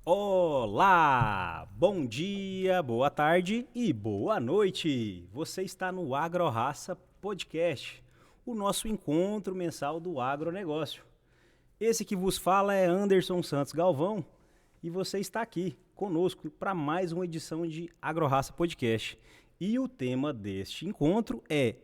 Olá! Bom dia, boa tarde e boa noite! Você está no AgroRaça Podcast, o nosso encontro mensal do agronegócio. Esse que vos fala é Anderson Santos Galvão e você está aqui conosco para mais uma edição de AgroRaça Podcast. E o tema deste encontro é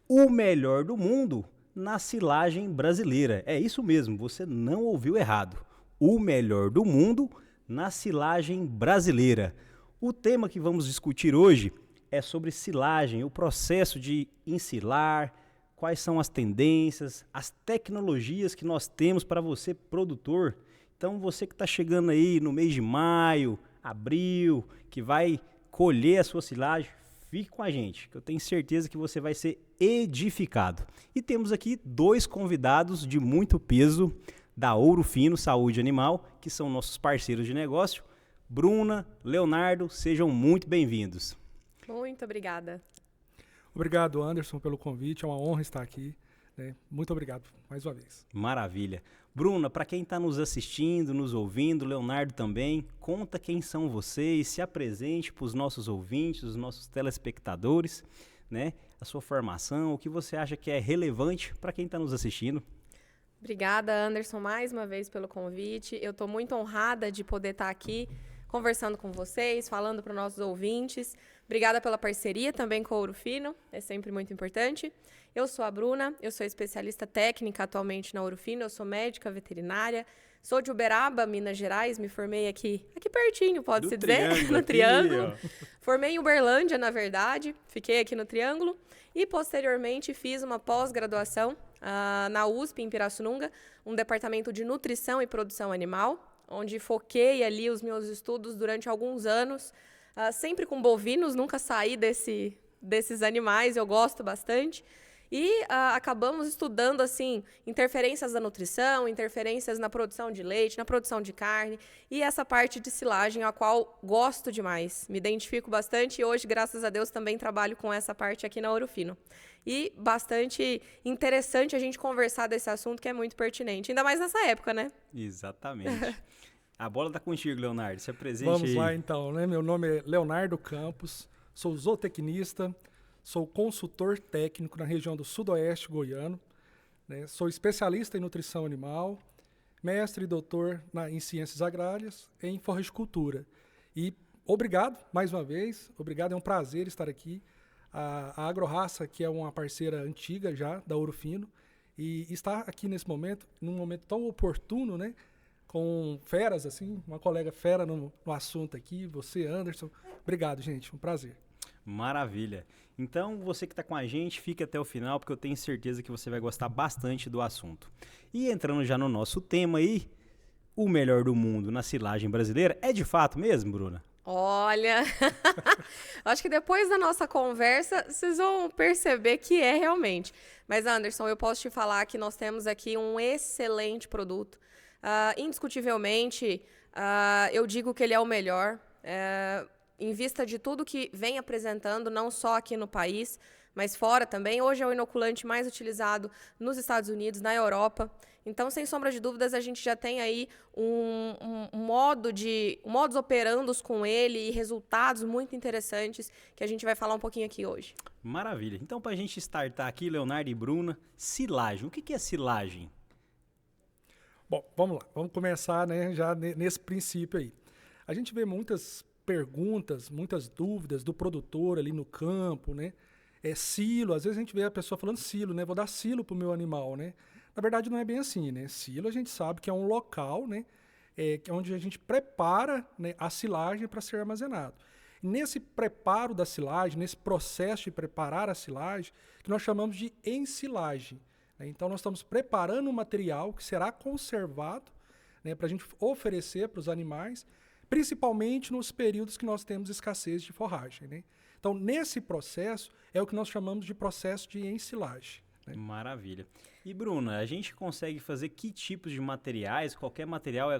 o melhor do mundo na silagem brasileira. É isso mesmo, você não ouviu errado. O melhor do mundo na silagem brasileira. O tema que vamos discutir hoje é sobre silagem, o processo de ensilar, quais são as tendências, as tecnologias que nós temos para você, produtor. Então, você que está chegando aí no mês de maio, abril, que vai colher a sua silagem, fique com a gente, que eu tenho certeza que você vai ser edificado. E temos aqui dois convidados de muito peso da Ouro Fino Saúde Animal, que são nossos parceiros de negócio. Bruna, Leonardo, sejam muito bem-vindos. Muito obrigada. Obrigado, Anderson, pelo convite. É uma honra estar aqui. Muito obrigado mais uma vez. Maravilha. Bruna, para quem está nos assistindo, nos ouvindo, Leonardo também, conta quem são vocês, se apresente para os nossos ouvintes, os nossos telespectadores, né? A sua formação, o que você acha que é relevante para quem está nos assistindo. Obrigada, Anderson, mais uma vez pelo convite. Eu estou muito honrada de poder estar aqui conversando com vocês, falando para os nossos ouvintes. Obrigada pela parceria também com o Ouro Fino, é sempre muito importante. Eu sou a Bruna, eu sou especialista técnica atualmente na Ouro Fino, eu sou médica veterinária, sou de Uberaba, Minas Gerais, me formei aqui pertinho, pode-se dizer, no Triângulo. Formei em Uberlândia, na verdade, fiquei aqui no Triângulo e posteriormente fiz uma pós-graduação na USP, em Pirassununga, um departamento de nutrição e produção animal, onde foquei ali os meus estudos durante alguns anos, sempre com bovinos, nunca saí desses animais, eu gosto bastante. E acabamos estudando assim interferências da nutrição, interferências na produção de leite, na produção de carne e essa parte de silagem, a qual gosto demais. Me identifico bastante e hoje, graças a Deus, também trabalho com essa parte aqui na Ouro Fino. E bastante interessante a gente conversar desse assunto que é muito pertinente, ainda mais nessa época, né? Exatamente. A bola está contigo, Leonardo. Se apresente. Vamos aí. lá, então, né? Meu nome é Leonardo Campos, sou zootecnista, sou consultor técnico na região do Sudoeste goiano, né? Sou especialista em nutrição animal, mestre e doutor em ciências agrárias e em forragicultura. E obrigado, mais uma vez, obrigado, é um prazer estar aqui. A AgroRaça, que é uma parceira antiga já da Ouro Fino, e está aqui nesse momento, num momento tão oportuno, né? Com feras, assim, uma colega fera no assunto aqui, você, Anderson. Obrigado, gente, um prazer. Maravilha. Então, você que está com a gente, fique até o final, porque eu tenho certeza que você vai gostar bastante do assunto. E entrando já no nosso tema aí, o melhor do mundo na silagem brasileira, é de fato mesmo, Bruna? Olha, acho que depois da nossa conversa, vocês vão perceber que é realmente. Mas, Anderson, eu posso te falar que nós temos aqui um excelente produto. Indiscutivelmente, eu digo que ele é o melhor. Em vista de tudo que vem apresentando, não só aqui no país, mas fora também. Hoje é o inoculante mais utilizado nos Estados Unidos, na Europa. Então, sem sombra de dúvidas, a gente já tem aí um modus operandus com ele e resultados muito interessantes que a gente vai falar um pouquinho aqui hoje. Maravilha. Então, para a gente startar aqui, Leonardo e Bruna, silagem. O que é silagem? Bom, vamos lá. Vamos começar, né, já nesse princípio aí. A gente vê muitas perguntas, muitas dúvidas do produtor ali no campo, né? Silo, às vezes a gente vê a pessoa falando silo, né? Vou dar silo para o meu animal, né? Na verdade não é bem assim, né? Silo a gente sabe que é um local, né? Onde a gente prepara, né, a silagem para ser armazenado. Nesse preparo da silagem, nesse processo de preparar a silagem, que nós chamamos de ensilagem. Né? Então nós estamos preparando um material que será conservado, né, para a gente oferecer para os animais, principalmente nos períodos que nós temos escassez de forragem, né? Então, nesse processo, é o que nós chamamos de processo de ensilagem. Né? Maravilha. E, Bruna, a gente consegue fazer que tipos de materiais? Qualquer material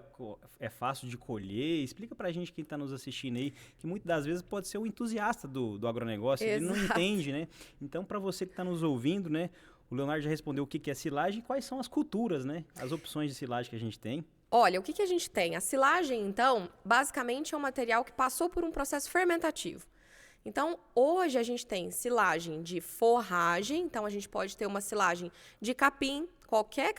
é fácil de colher? Explica pra gente, quem está nos assistindo aí, que muitas das vezes pode ser um entusiasta do agronegócio, Exato. Ele não entende, né? Então, para você que está nos ouvindo, né, o Leonardo já respondeu o que é silagem e quais são as culturas, né? As opções de silagem que a gente tem. Olha, o que a gente tem? A silagem, então, basicamente é um material que passou por um processo fermentativo. Então, hoje a gente tem silagem de forragem, então a gente pode ter uma silagem de capim, qualquer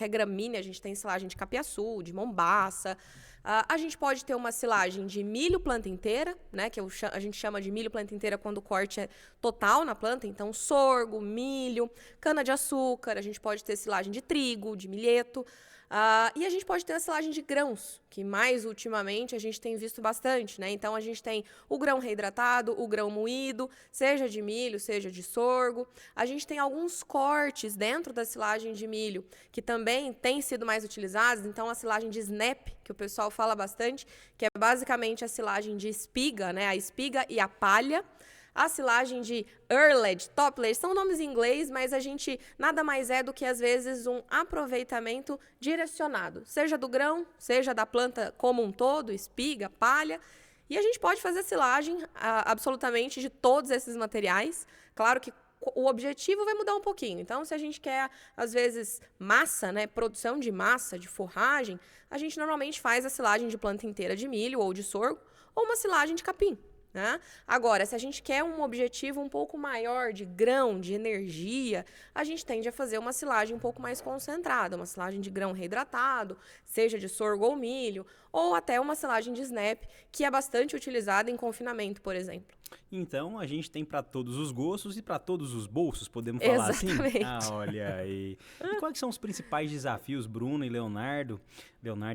gramínea, a gente tem silagem de capiaçu, de mombaça. A gente pode ter uma silagem de milho planta inteira, né, que a gente chama de milho planta inteira quando o corte é total na planta, então sorgo, milho, cana-de-açúcar, a gente pode ter silagem de trigo, de milheto. E a gente pode ter a silagem de grãos, que mais ultimamente a gente tem visto bastante, né? Então, a gente tem o grão reidratado, o grão moído, seja de milho, seja de sorgo. A gente tem alguns cortes dentro da silagem de milho, que também têm sido mais utilizados. Então, a silagem de snap, que o pessoal fala bastante, que é basicamente a silagem de espiga, né? A espiga e a palha. A silagem de earled, topler, são nomes em inglês, mas a gente nada mais é do que, às vezes, um aproveitamento direcionado, seja do grão, seja da planta como um todo, espiga, palha. E a gente pode fazer silagem absolutamente de todos esses materiais. Claro que o objetivo vai mudar um pouquinho. Então, se a gente quer, às vezes, massa, né, produção de massa, de forragem, a gente normalmente faz a silagem de planta inteira de milho ou de sorgo, ou uma silagem de capim. Né? Agora, se a gente quer um objetivo um pouco maior de grão, de energia, a gente tende a fazer uma silagem um pouco mais concentrada, uma silagem de grão reidratado, seja de sorgo ou milho, ou até uma silagem de snap, que é bastante utilizada em confinamento, por exemplo. Então, a gente tem para todos os gostos e para todos os bolsos, podemos falar Exatamente. assim? Olha aí. E quais são os principais desafios, Bruna e Leonardo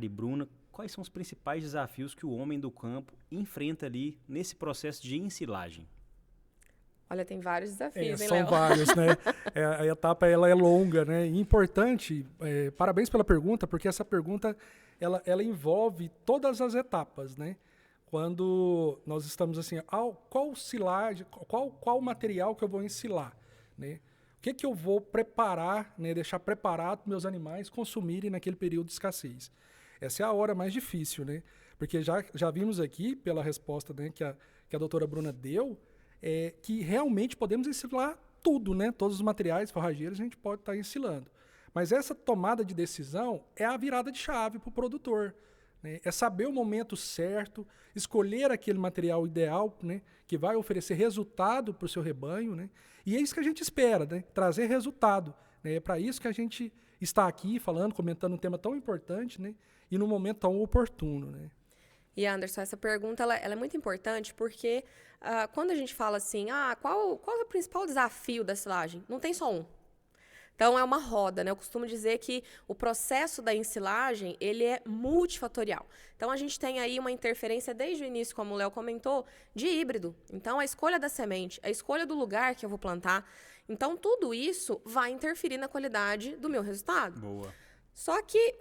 e Bruna? Quais são os principais desafios que o homem do campo enfrenta ali nesse processo de ensilagem? Olha, tem vários desafios, hein, São Léo? vários, né? A etapa ela é longa, né? E importante, parabéns pela pergunta, porque essa pergunta ela envolve todas as etapas, né? Quando nós estamos assim, qual silagem, qual material que eu vou ensilar, né? O que eu vou preparar, né? Deixar preparado para meus animais consumirem naquele período de escassez. Essa é a hora mais difícil, né? Porque já vimos aqui, pela resposta, né, que a doutora Bruna deu, que realmente podemos ensilar tudo, né? Todos os materiais forrageiros a gente pode estar ensilando. Mas essa tomada de decisão é a virada de chave para o produtor, né? É saber o momento certo, escolher aquele material ideal, né, que vai oferecer resultado para o seu rebanho, né? E é isso que a gente espera, né? Trazer resultado. Né? É para isso que a gente está aqui falando, comentando um tema tão importante, né? E num momento tão oportuno, né? E, Anderson, essa pergunta ela é muito importante porque quando a gente fala assim, qual é o principal desafio da silagem? Não tem só um. Então, é uma roda, né? Eu costumo dizer que o processo da ensilagem, ele é multifatorial. Então, a gente tem aí uma interferência desde o início, como o Léo comentou, de híbrido. Então, a escolha da semente, a escolha do lugar que eu vou plantar. Então, tudo isso vai interferir na qualidade do meu resultado. Boa. Só que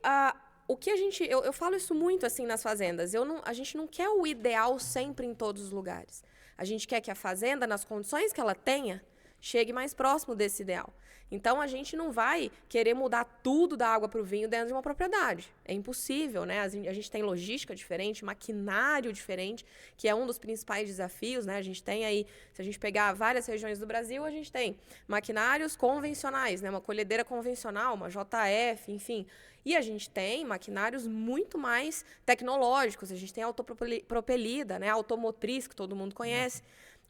o que eu falo isso muito assim nas fazendas, a gente não quer o ideal sempre em todos os lugares. A gente quer que a fazenda, nas condições que ela tenha, chegue mais próximo desse ideal. Então, a gente não vai querer mudar tudo da água para o vinho dentro de uma propriedade. É impossível, né? A gente tem logística diferente, maquinário diferente, que é um dos principais desafios, né? A gente tem aí, se a gente pegar várias regiões do Brasil, a gente tem maquinários convencionais, né? Uma colhedeira convencional, uma JF, enfim. E a gente tem maquinários muito mais tecnológicos. A gente tem a autopropelida, né? A automotriz, que todo mundo conhece.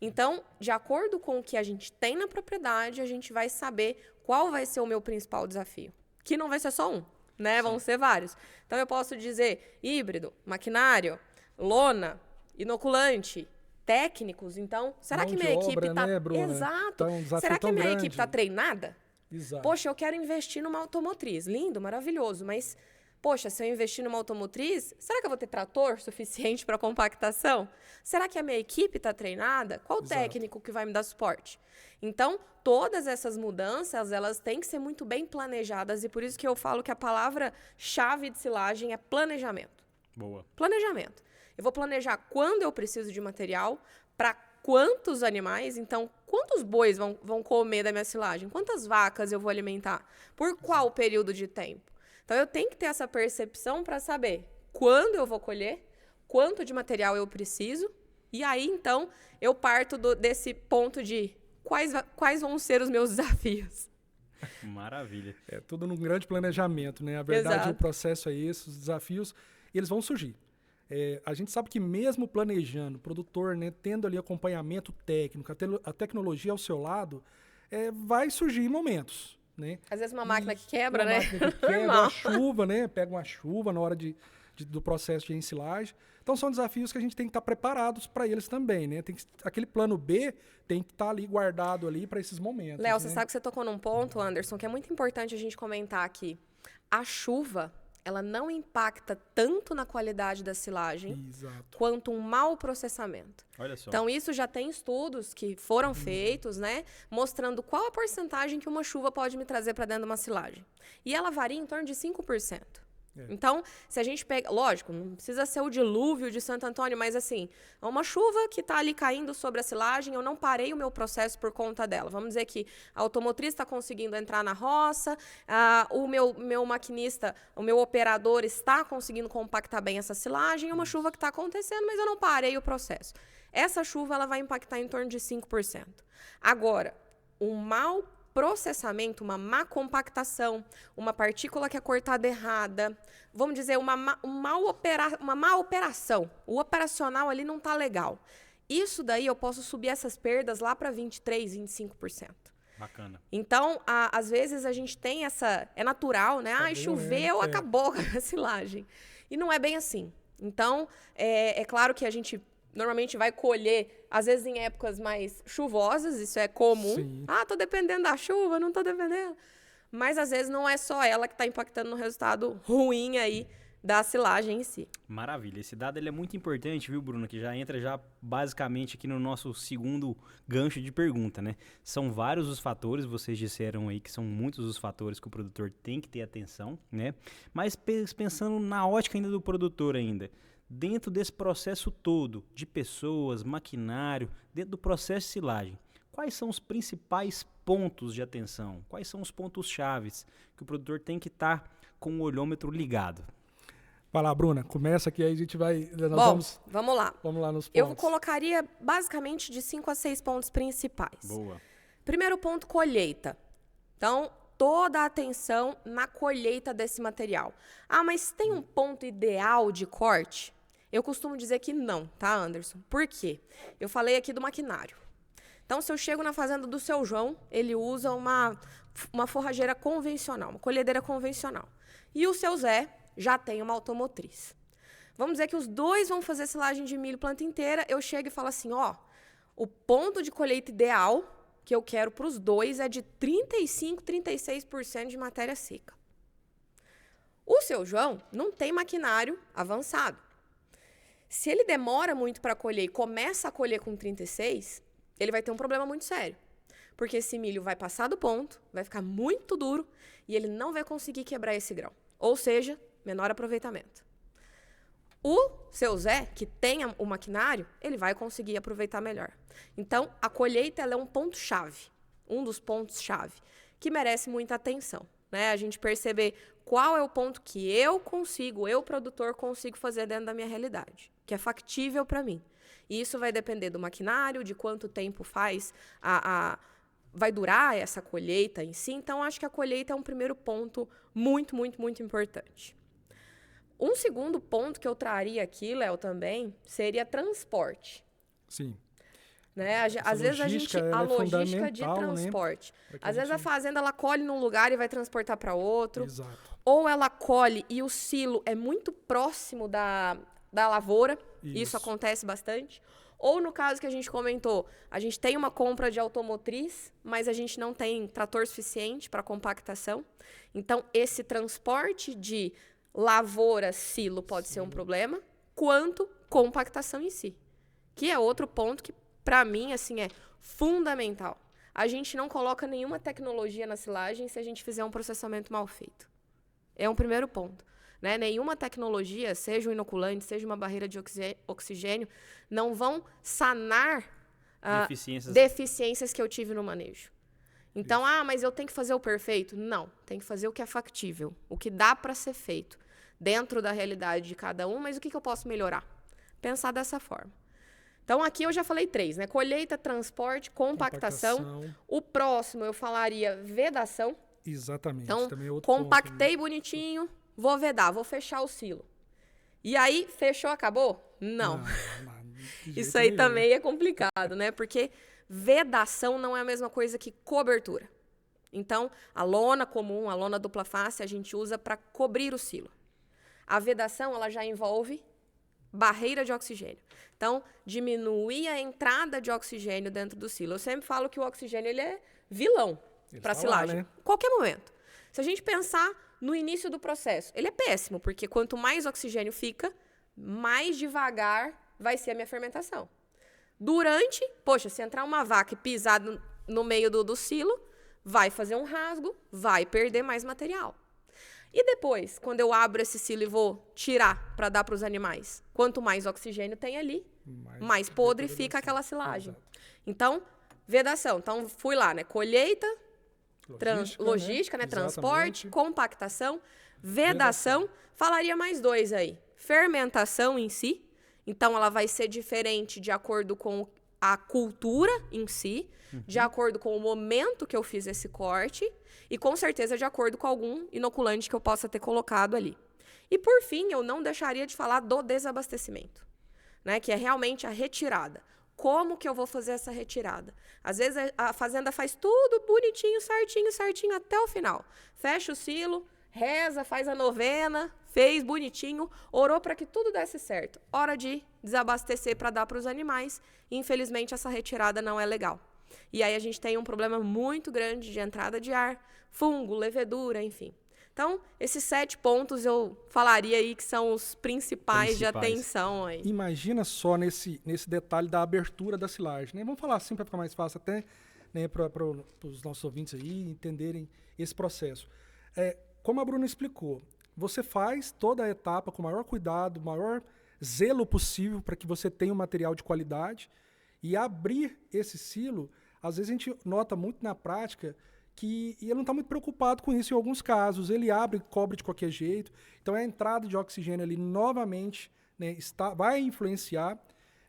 Então, de acordo com o que a gente tem na propriedade, a gente vai saber qual vai ser o meu principal desafio. Que não vai ser só um, né? Sim. Vão ser vários. Então, eu posso dizer híbrido, maquinário, lona, inoculante, técnicos. Então, será que minha equipe está... Né, Bruna? Exato. Será que minha equipe está treinada? Exato. Poxa, eu quero investir numa automotriz. Lindo, maravilhoso, mas... Poxa, se eu investir numa automotriz, será que eu vou ter trator suficiente para compactação? Será que a minha equipe está treinada? Qual Exato. Técnico que vai me dar suporte? Então, todas essas mudanças, elas têm que ser muito bem planejadas e por isso que eu falo que a palavra-chave de silagem é planejamento. Boa. Planejamento. Eu vou planejar quando eu preciso de material, para quantos animais, então, quantos bois vão comer da minha silagem? Quantas vacas eu vou alimentar? Por qual período de tempo? Então, eu tenho que ter essa percepção para saber quando eu vou colher, quanto de material eu preciso, e aí, então, eu parto desse ponto de quais vão ser os meus desafios. Maravilha. É tudo num grande planejamento, né? A verdade, Exato. o processo é esse, os desafios, eles vão surgir. A gente sabe que mesmo planejando, o produtor, né, tendo ali acompanhamento técnico, a tecnologia ao seu lado, vai surgir momentos, né? Às vezes uma máquina que quebra, Uma né? máquina que quebra, Normal. a chuva, né? Pega uma chuva na hora do processo de ensilagem. Então são desafios que a gente tem que estar preparados para eles também, né? Aquele plano B tem que estar ali guardado ali para esses momentos. Léo, né? você sabe que você tocou num ponto, Anderson, que é muito importante a gente comentar aqui. A chuva, ela não impacta tanto na qualidade da silagem Exato. quanto um mau processamento. Olha só. Então, isso já tem estudos que foram feitos, né? Mostrando qual a porcentagem que uma chuva pode me trazer para dentro de uma silagem. E ela varia em torno de 5%. Então, se a gente pega... Lógico, não precisa ser o dilúvio de Santo Antônio, mas assim, é uma chuva que está ali caindo sobre a silagem, eu não parei o meu processo por conta dela. Vamos dizer que a automotriz está conseguindo entrar na roça, o meu maquinista, o meu operador está conseguindo compactar bem essa silagem, é uma chuva que está acontecendo, mas eu não parei o processo. Essa chuva ela vai impactar em torno de 5%. Agora, um mau processamento, uma má compactação, uma partícula que é cortada errada, vamos dizer, uma má operação. O operacional ali não está legal. Isso daí eu posso subir essas perdas lá para 23%, 25%. Bacana. Então, às vezes a gente tem essa... É natural, né? Ai, choveu, acabou com a silagem. E não é bem assim. Então, é claro que a gente... Normalmente vai colher, às vezes em épocas mais chuvosas, isso é comum. Sim. Tô dependendo da chuva, não tô dependendo. Mas às vezes não é só ela que está impactando no resultado ruim aí da silagem em si. Maravilha. Esse dado ele é muito importante, viu, Bruno? Que já entra já basicamente aqui no nosso segundo gancho de pergunta, né? São vários os fatores, vocês disseram aí que são muitos os fatores que o produtor tem que ter atenção, né? Mas pensando na ótica ainda do produtor ainda, dentro desse processo todo de pessoas, maquinário, dentro do processo de silagem, quais são os principais pontos de atenção? Quais são os pontos chaves que o produtor tem que estar com o olhômetro ligado? Vai lá, Bruna, começa que aí a gente vai... Vamos lá. Vamos lá nos pontos. Eu colocaria basicamente de 5 a 6 pontos principais. Boa. Primeiro ponto, colheita. Então, toda a atenção na colheita desse material. Mas tem um ponto ideal de corte? Eu costumo dizer que não, tá, Anderson? Por quê? Eu falei aqui do maquinário. Então, se eu chego na fazenda do seu João, ele usa uma forrageira convencional, uma colhedeira convencional. E o seu Zé já tem uma automotriz. Vamos dizer que os dois vão fazer silagem de milho planta inteira, eu chego e falo assim, o ponto de colheita ideal que eu quero para os dois é de 35%, 36% de matéria seca. O seu João não tem maquinário avançado. Se ele demora muito para colher e começa a colher com 36%, ele vai ter um problema muito sério. Porque esse milho vai passar do ponto, vai ficar muito duro e ele não vai conseguir quebrar esse grão. Ou seja, menor aproveitamento. O seu Zé, que tem o maquinário, ele vai conseguir aproveitar melhor. Então, a colheita ela é um ponto-chave, um dos pontos-chave, que merece muita atenção, né? A gente perceber qual é o ponto que eu produtor, consigo fazer dentro da minha realidade, que é factível para mim. E isso vai depender do maquinário, de quanto tempo vai durar essa colheita em si. Então, acho que a colheita é um primeiro ponto muito, muito, muito importante. Um segundo ponto que eu traria aqui, Léo, também, seria transporte. Sim. Né? Às vezes a logística de transporte. Né? Às vezes a fazenda ela colhe num lugar e vai transportar para outro. Exato. Ou ela colhe e o silo é muito próximo da lavoura. Isso acontece bastante. Ou no caso que a gente comentou, a gente tem uma compra de automotriz, mas a gente não tem trator suficiente para compactação. Então, esse transporte de lavoura, silo pode ser um problema, quanto compactação em si. Que é outro ponto que, para mim, assim, é fundamental. A gente não coloca nenhuma tecnologia na silagem se a gente fizer um processamento mal feito. É um primeiro ponto. Né? Nenhuma tecnologia, seja um inoculante, seja uma barreira de oxigênio, não vão sanar deficiências que eu tive no manejo. Então, mas eu tenho que fazer o perfeito? Não, tem que fazer o que é factível, o que dá para ser feito dentro da realidade de cada um, mas o que eu posso melhorar? Pensar dessa forma. Então, aqui eu já falei 3, né? Colheita, transporte, compactação. O próximo eu falaria vedação. Exatamente. Então, também é outro ponto, compactei bonitinho, vou vedar, vou fechar o silo. E aí, fechou, acabou? Não. De jeito Isso aí nenhum. também é complicado, né? Porque vedação não é a mesma coisa que cobertura. Então, a lona comum, a lona dupla face, a gente usa para cobrir o silo. A vedação, ela já envolve barreira de oxigênio. Então, diminuir a entrada de oxigênio dentro do silo. Eu sempre falo que o oxigênio ele é vilão para silagem. Né? Qualquer momento. Se a gente pensar no início do processo, ele é péssimo, porque quanto mais oxigênio fica, mais devagar vai ser a minha fermentação. Durante, poxa, se entrar uma vaca e pisar no meio do silo, vai fazer um rasgo, vai perder mais material. E depois, quando eu abro esse silo e vou tirar para dar para os animais, quanto mais oxigênio tem ali, mais podre fica aquela silagem. Exato. Então, vedação. Então, fui lá, né? Colheita, logística, né? Exatamente. Transporte, compactação, vedação. Falaria mais 2 aí. Fermentação em si. Então, ela vai ser diferente de acordo com a cultura em si, de acordo com o momento que eu fiz esse corte e, com certeza, de acordo com algum inoculante que eu possa ter colocado ali. E, por fim, eu não deixaria de falar do desabastecimento, né? Que é realmente a retirada. Como que eu vou fazer essa retirada? Às vezes, a fazenda faz tudo bonitinho, certinho, até o final. Fecha o silo, reza, faz a novena, fez bonitinho, orou para que tudo desse certo. Hora de desabastecer para dar para os animais. Infelizmente, essa retirada não é legal. E aí a gente tem um problema muito grande de entrada de ar, fungo, levedura, enfim. Então, esses 7 pontos eu falaria aí que são os principais de atenção aí. Imagina só nesse detalhe da abertura da silagem, né? Vamos falar assim para ficar mais fácil até, né, para os nossos ouvintes aí entenderem esse processo. Como a Bruna explicou, você faz toda a etapa com o maior cuidado, maior zelo possível para que você tenha um material de qualidade e abrir esse silo, às vezes a gente nota muito na prática que ele não está muito preocupado com isso em alguns casos, ele abre e cobre de qualquer jeito, então a entrada de oxigênio ali novamente, né, vai influenciar,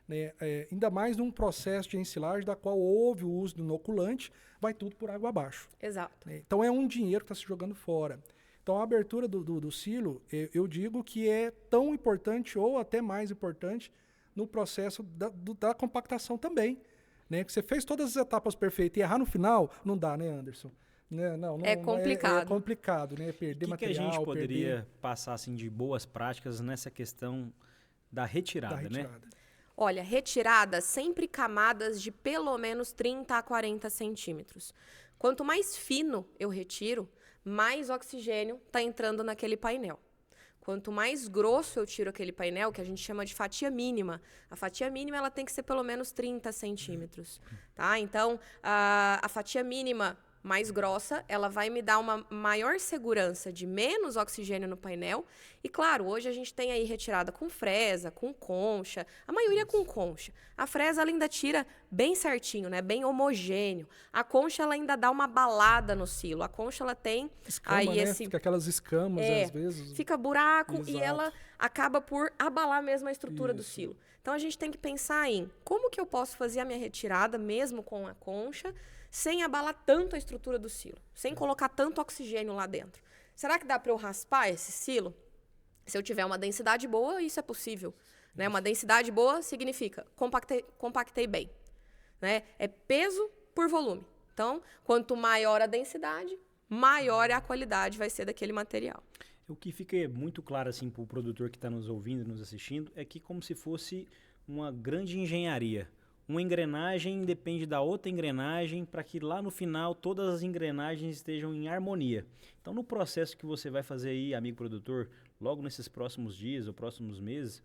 né, ainda mais num processo de ensilagem da qual houve o uso do inoculante, vai tudo por água abaixo. Exato. Né? Então é um dinheiro que está se jogando fora. Então, a abertura do silo, eu digo que é tão importante ou até mais importante no processo da compactação também. Né? Que você fez todas as etapas perfeitas e errar no final, não dá, né, Anderson? Né? Não, é complicado. É complicado, né? Perder material. O que a gente poderia passar assim, de boas práticas nessa questão da retirada, né? Olha, retirada sempre camadas de pelo menos 30 a 40 centímetros. Quanto mais fino eu retiro, mais oxigênio está entrando naquele painel. Quanto mais grosso eu tiro aquele painel, que a gente chama de fatia mínima, a fatia mínima ela tem que ser pelo menos 30 centímetros. Tá? Então, a fatia mínima mais grossa, ela vai me dar uma maior segurança de menos oxigênio no painel. E, claro, hoje a gente tem aí retirada com fresa, com concha, a maioria com concha. A fresa, ela ainda tira bem certinho, né? Bem homogêneo. A concha, ela ainda dá uma balada no silo. A concha, ela tem escama, aí né? Fica aquelas escamas, às vezes. Fica buraco. Exato. E ela acaba por abalar mesmo a estrutura do silo. Então, a gente tem que pensar em como que eu posso fazer a minha retirada, mesmo com a concha, sem abalar tanto a estrutura do silo, sem colocar tanto oxigênio lá dentro. Será que dá para eu raspar esse silo? Se eu tiver uma densidade boa, isso é possível. Né? Uma densidade boa significa compactei bem. Né? É peso por volume. Então, quanto maior a densidade, maior a qualidade vai ser daquele material. O que fica muito claro assim, para o produtor que está nos ouvindo, nos assistindo, é que como se fosse uma grande engenharia. Uma engrenagem depende da outra engrenagem para que lá no final todas as engrenagens estejam em harmonia. Então, no processo que você vai fazer aí, amigo produtor, logo nesses próximos dias ou próximos meses,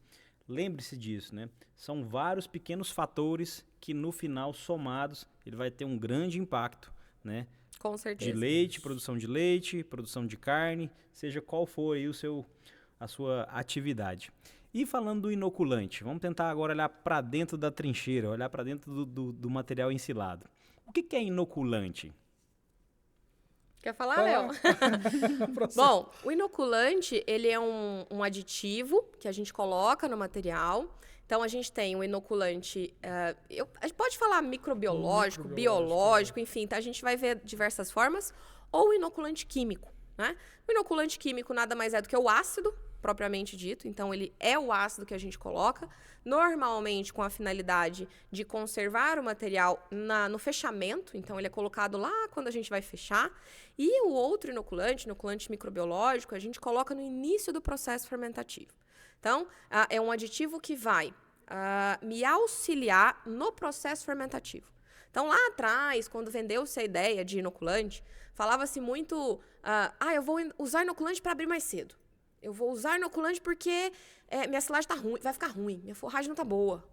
lembre-se disso, né? São vários pequenos fatores que no final, somados, ele vai ter um grande impacto, né? Com certeza. De leite, produção de carne, seja qual for aí a sua atividade. E falando do inoculante, vamos tentar agora olhar para dentro da trincheira, olhar para dentro do material ensilado. O que é inoculante? Quer falar, Léo? Bom, o inoculante, ele é um aditivo que a gente coloca no material. Então, a gente tem o inoculante, a gente pode falar microbiológico, biológico, enfim, tá? A gente vai ver diversas formas. ou o inoculante químico, né? O inoculante químico nada mais é do que o ácido, propriamente dito, então ele é o ácido que a gente coloca, normalmente com a finalidade de conservar o material no fechamento, então ele é colocado lá quando a gente vai fechar, e o outro inoculante microbiológico, a gente coloca no início do processo fermentativo. Então, é um aditivo que vai me auxiliar no processo fermentativo. Então, lá atrás, quando vendeu-se a ideia de inoculante, falava-se muito, eu vou usar inoculante para abrir mais cedo. Eu vou usar inoculante porque minha silagem está ruim, vai ficar ruim, minha forragem não está boa.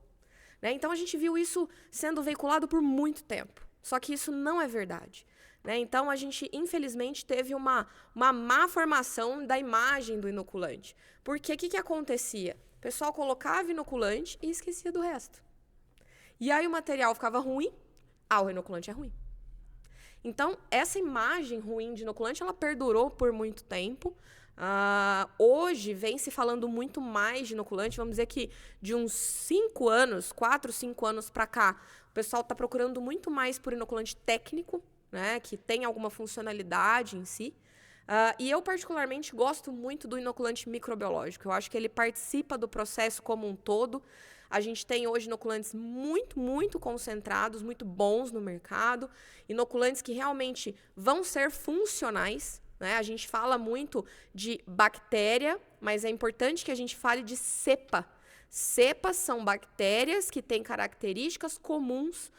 Né? Então, a gente viu isso sendo veiculado por muito tempo. Só que isso não é verdade. Né? Então, a gente, infelizmente, teve uma má formação da imagem do inoculante. Porque o que acontecia? O pessoal colocava inoculante e esquecia do resto. E aí o material ficava ruim. O inoculante é ruim. Então, essa imagem ruim de inoculante, ela perdurou por muito tempo. Hoje, vem se falando muito mais de inoculante. Vamos dizer que de uns 5 anos, 4, 5 anos para cá, o pessoal está procurando muito mais por inoculante técnico, né, que tem alguma funcionalidade em si. E eu, particularmente, gosto muito do inoculante microbiológico. Eu acho que ele participa do processo como um todo. A gente tem hoje inoculantes muito, muito concentrados, muito bons no mercado. Inoculantes que realmente vão ser funcionais. Né? A gente fala muito de bactéria, mas é importante que a gente fale de cepa. Cepas são bactérias que têm características comuns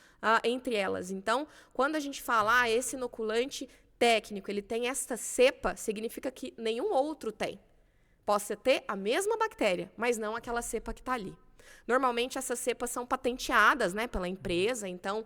entre elas. Então, quando a gente fala, esse inoculante técnico, ele tem esta cepa, significa que nenhum outro tem. Possa ter a mesma bactéria, mas não aquela cepa que está ali. Normalmente, essas cepas são patenteadas, né, pela empresa, então,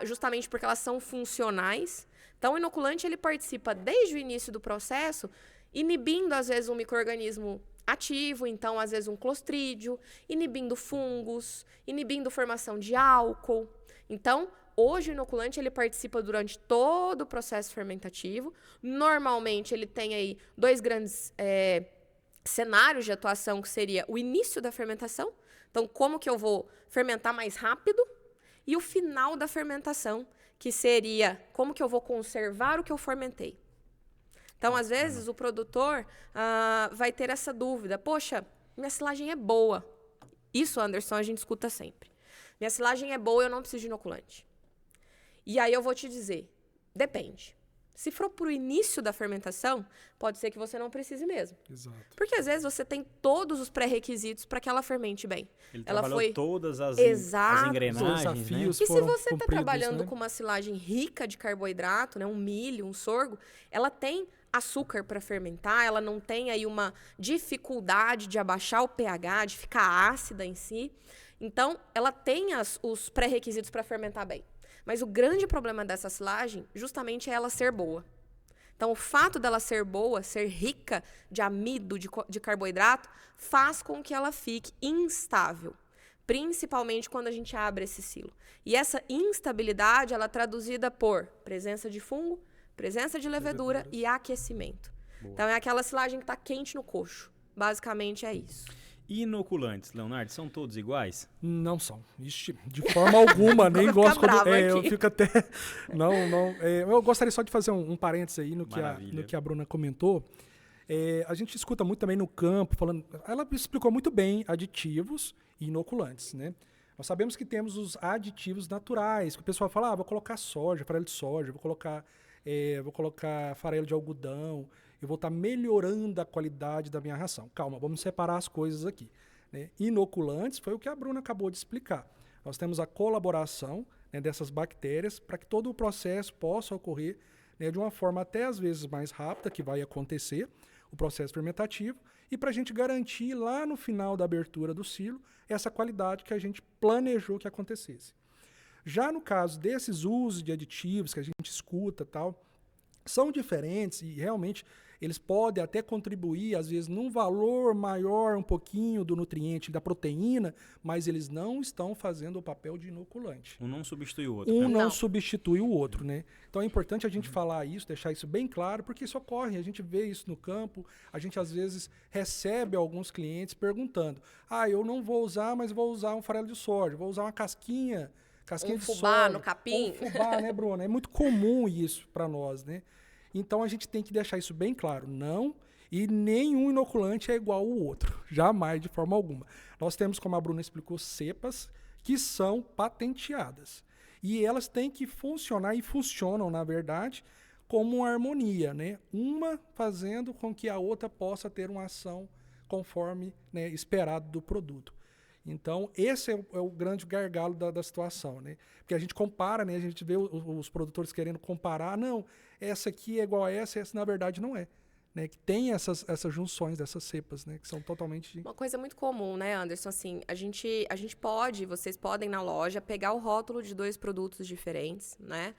justamente porque elas são funcionais. Então, o inoculante, ele participa desde o início do processo, inibindo, às vezes, um micro-organismo ativo, então, às vezes, um clostrídio, inibindo fungos, inibindo formação de álcool. Então, hoje o inoculante ele participa durante todo o processo fermentativo. Normalmente ele tem aí 2 grandes cenários de atuação, que seria o início da fermentação. Então, como que eu vou fermentar mais rápido? E o final da fermentação, que seria como que eu vou conservar o que eu fermentei. Então, às vezes, o produtor vai ter essa dúvida. Poxa, minha silagem é boa. Isso, Anderson, a gente escuta sempre. Minha silagem é boa, eu não preciso de inoculante. E aí eu vou te dizer, depende. Se for para o início da fermentação, pode ser que você não precise mesmo. Exato. Porque às vezes você tem todos os pré-requisitos para que ela fermente bem. Ele ela trabalhou todas as engrenagens, né? E se você está trabalhando com uma silagem rica de carboidrato, né, um milho, um sorgo, ela tem açúcar para fermentar, ela não tem aí uma dificuldade de abaixar o pH, de ficar ácida em si. Então, ela tem os pré-requisitos para fermentar bem. Mas o grande problema dessa silagem, justamente, é ela ser boa. Então, o fato dela ser boa, ser rica de amido, de carboidrato, faz com que ela fique instável. Principalmente quando a gente abre esse silo. E essa instabilidade, ela é traduzida por presença de fungo, presença de levedura e aquecimento. Boa. Então, é aquela silagem que está quente no coxo. Basicamente, é isso. Inoculantes, Leonardo, são todos iguais? Não são. Ixi, de forma alguma, nem gosto quando... eu fico até... Não. Eu gostaria só de fazer um parênteses aí no que a Bruna comentou. A gente escuta muito também no campo, falando... Ela explicou muito bem aditivos e inoculantes, né? Nós sabemos que temos os aditivos naturais, que o pessoal fala, vou colocar soja, farelo de soja, vou colocar farelo de algodão, eu vou estar melhorando a qualidade da minha ração. Calma, vamos separar as coisas aqui. Né? Inoculantes foi o que a Bruna acabou de explicar. Nós temos a colaboração, né, dessas bactérias para que todo o processo possa ocorrer, né, de uma forma até às vezes mais rápida, que vai acontecer, o processo fermentativo, e para a gente garantir lá no final da abertura do silo essa qualidade que a gente planejou que acontecesse. Já no caso desses usos de aditivos que a gente escuta, tal, são diferentes e realmente eles podem até contribuir, às vezes, num valor maior um pouquinho do nutriente, da proteína, mas eles não estão fazendo o papel de inoculante. Um não substitui o outro. Um não substitui o outro, né? Então é importante a gente falar isso, deixar isso bem claro, porque isso ocorre, a gente vê isso no campo, a gente às vezes recebe alguns clientes perguntando, eu não vou usar, mas vou usar um farelo de soja, vou usar uma casquinha de fubá soja, no capim. Fubá, né, Bruna? É muito comum isso para nós, né? Então, a gente tem que deixar isso bem claro. Não, e nenhum inoculante é igual ao outro. Jamais, de forma alguma. Nós temos, como a Bruna explicou, cepas que são patenteadas. E elas têm que funcionar, e funcionam, na verdade, como uma harmonia, né? Uma fazendo com que a outra possa ter uma ação conforme, né, esperado do produto. Então, esse é o grande gargalo da situação, né? Porque a gente compara, né? A gente vê os produtores querendo comparar. Não, essa aqui é igual a essa na verdade não é. Né, que tem essas junções dessas cepas, né, que são totalmente... Uma coisa muito comum, né, Anderson? Assim, a gente pode, vocês podem na loja pegar o rótulo de 2 produtos diferentes, né?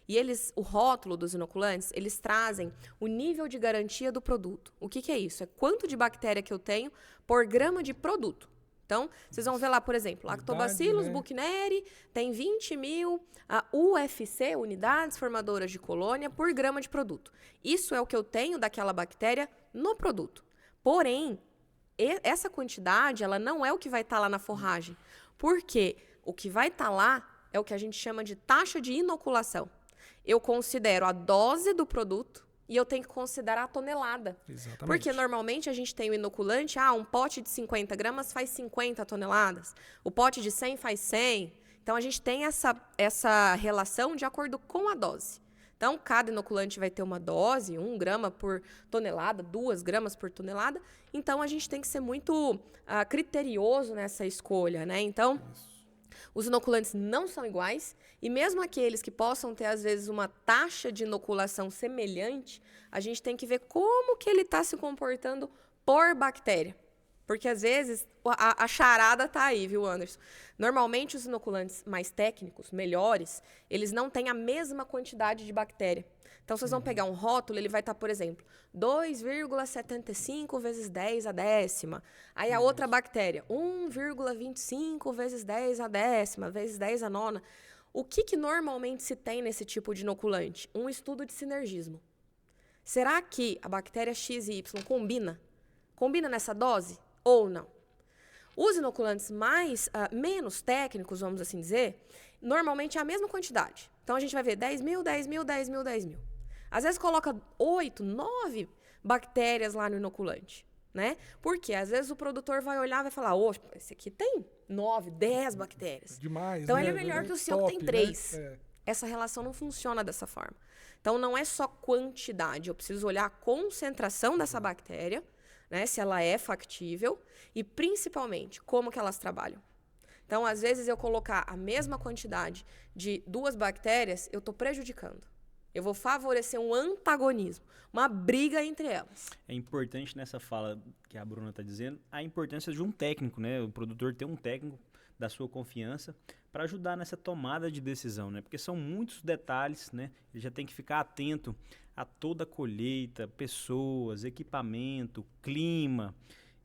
E o rótulo dos inoculantes, eles trazem o nível de garantia do produto. O que é isso? É quanto de bactéria que eu tenho por grama de produto. Então, vocês vão ver lá, por exemplo, Lactobacillus buchneri tem 20.000 UFC, unidades formadoras de colônia, por grama de produto. Isso é o que eu tenho daquela bactéria no produto. Porém, essa quantidade, ela não é o que vai estar lá na forragem. Porque o que vai estar lá é o que a gente chama de taxa de inoculação. Eu considero a dose do produto e eu tenho que considerar a tonelada. Exatamente. Porque normalmente a gente tem o inoculante, um pote de 50 gramas faz 50 toneladas, o pote de 100 faz 100. Então, a gente tem essa relação de acordo com a dose. Então, cada inoculante vai ter uma dose, 1 grama por tonelada, 2 gramas por tonelada. Então, a gente tem que ser muito criterioso nessa escolha, né? Então, os inoculantes não são iguais, e mesmo aqueles que possam ter, às vezes, uma taxa de inoculação semelhante, a gente tem que ver como que ele está se comportando por bactéria. Porque, às vezes, a charada está aí, viu, Anderson? Normalmente, os inoculantes mais técnicos, melhores, eles não têm a mesma quantidade de bactéria. Então, vocês vão pegar um rótulo, ele vai estar, por exemplo, 2,75 vezes 10 a décima. Aí, a outra bactéria, 1,25 vezes 10 a décima, vezes 10 a nona. O que normalmente se tem nesse tipo de inoculante? Um estudo de sinergismo. Será que a bactéria X e Y combina? Combina nessa dose ou não? Os inoculantes menos técnicos, vamos assim dizer, normalmente é a mesma quantidade. Então, a gente vai ver 10.000, 10.000, 10.000, 10.000. Às vezes, coloca 8, 9 bactérias lá no inoculante, né? Porque, às vezes, o produtor vai olhar e vai falar, esse aqui tem 9, 10 bactérias. Demais, então, né? ele é melhor que o seu que tem 3. Né? Essa relação não funciona dessa forma. Então, não é só quantidade. Eu preciso olhar a concentração dessa bactéria, né, se ela é factível, e principalmente como que elas trabalham. Então, às vezes, eu colocar a mesma quantidade de 2 bactérias, eu estou prejudicando. Eu vou favorecer um antagonismo, uma briga entre elas. É importante nessa fala que a Bruna está dizendo, a importância de um técnico, né? O produtor ter um técnico da sua confiança para ajudar nessa tomada de decisão, né? Porque são muitos detalhes, né? Ele já tem que ficar atento a toda a colheita, pessoas, equipamento, clima.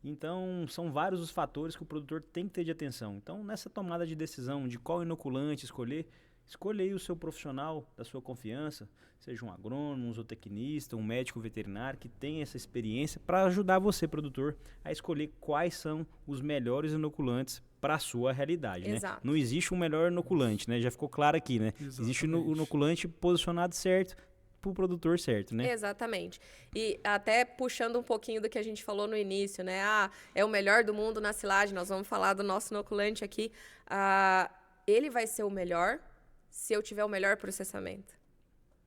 Então, são vários os fatores que o produtor tem que ter de atenção. Então, nessa tomada de decisão de qual inoculante escolher, escolha aí o seu profissional da sua confiança, seja um agrônomo, um zootecnista, um médico veterinário que tenha essa experiência para ajudar você, produtor, a escolher quais são os melhores inoculantes para a sua realidade, né? Não existe um melhor inoculante, né? Já ficou claro aqui, né? Exatamente. Existe o inoculante posicionado certo para o produtor certo, né? Exatamente. E até puxando um pouquinho do que a gente falou no início, né? É o melhor do mundo na silagem, nós vamos falar do nosso inoculante aqui. Ele vai ser o melhor se eu tiver o melhor processamento,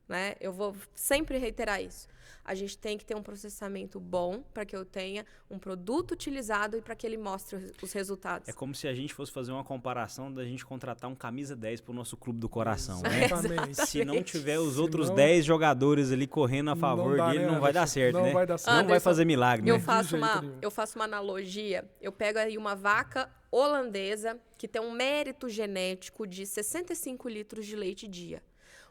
né? Eu vou sempre reiterar isso. A gente tem que ter um processamento bom para que eu tenha um produto utilizado e para que ele mostre os resultados. É como se a gente fosse fazer uma comparação da gente contratar um camisa 10 para o nosso clube do coração, Exatamente. Né? Se não tiver os outros 10 jogadores ali correndo a favor dele, não vai dar certo, né? Vai dar certo. Não vai fazer milagre, né? Eu faço uma analogia. Eu pego aí uma vaca holandesa que tem um mérito genético de 65 litros de leite dia.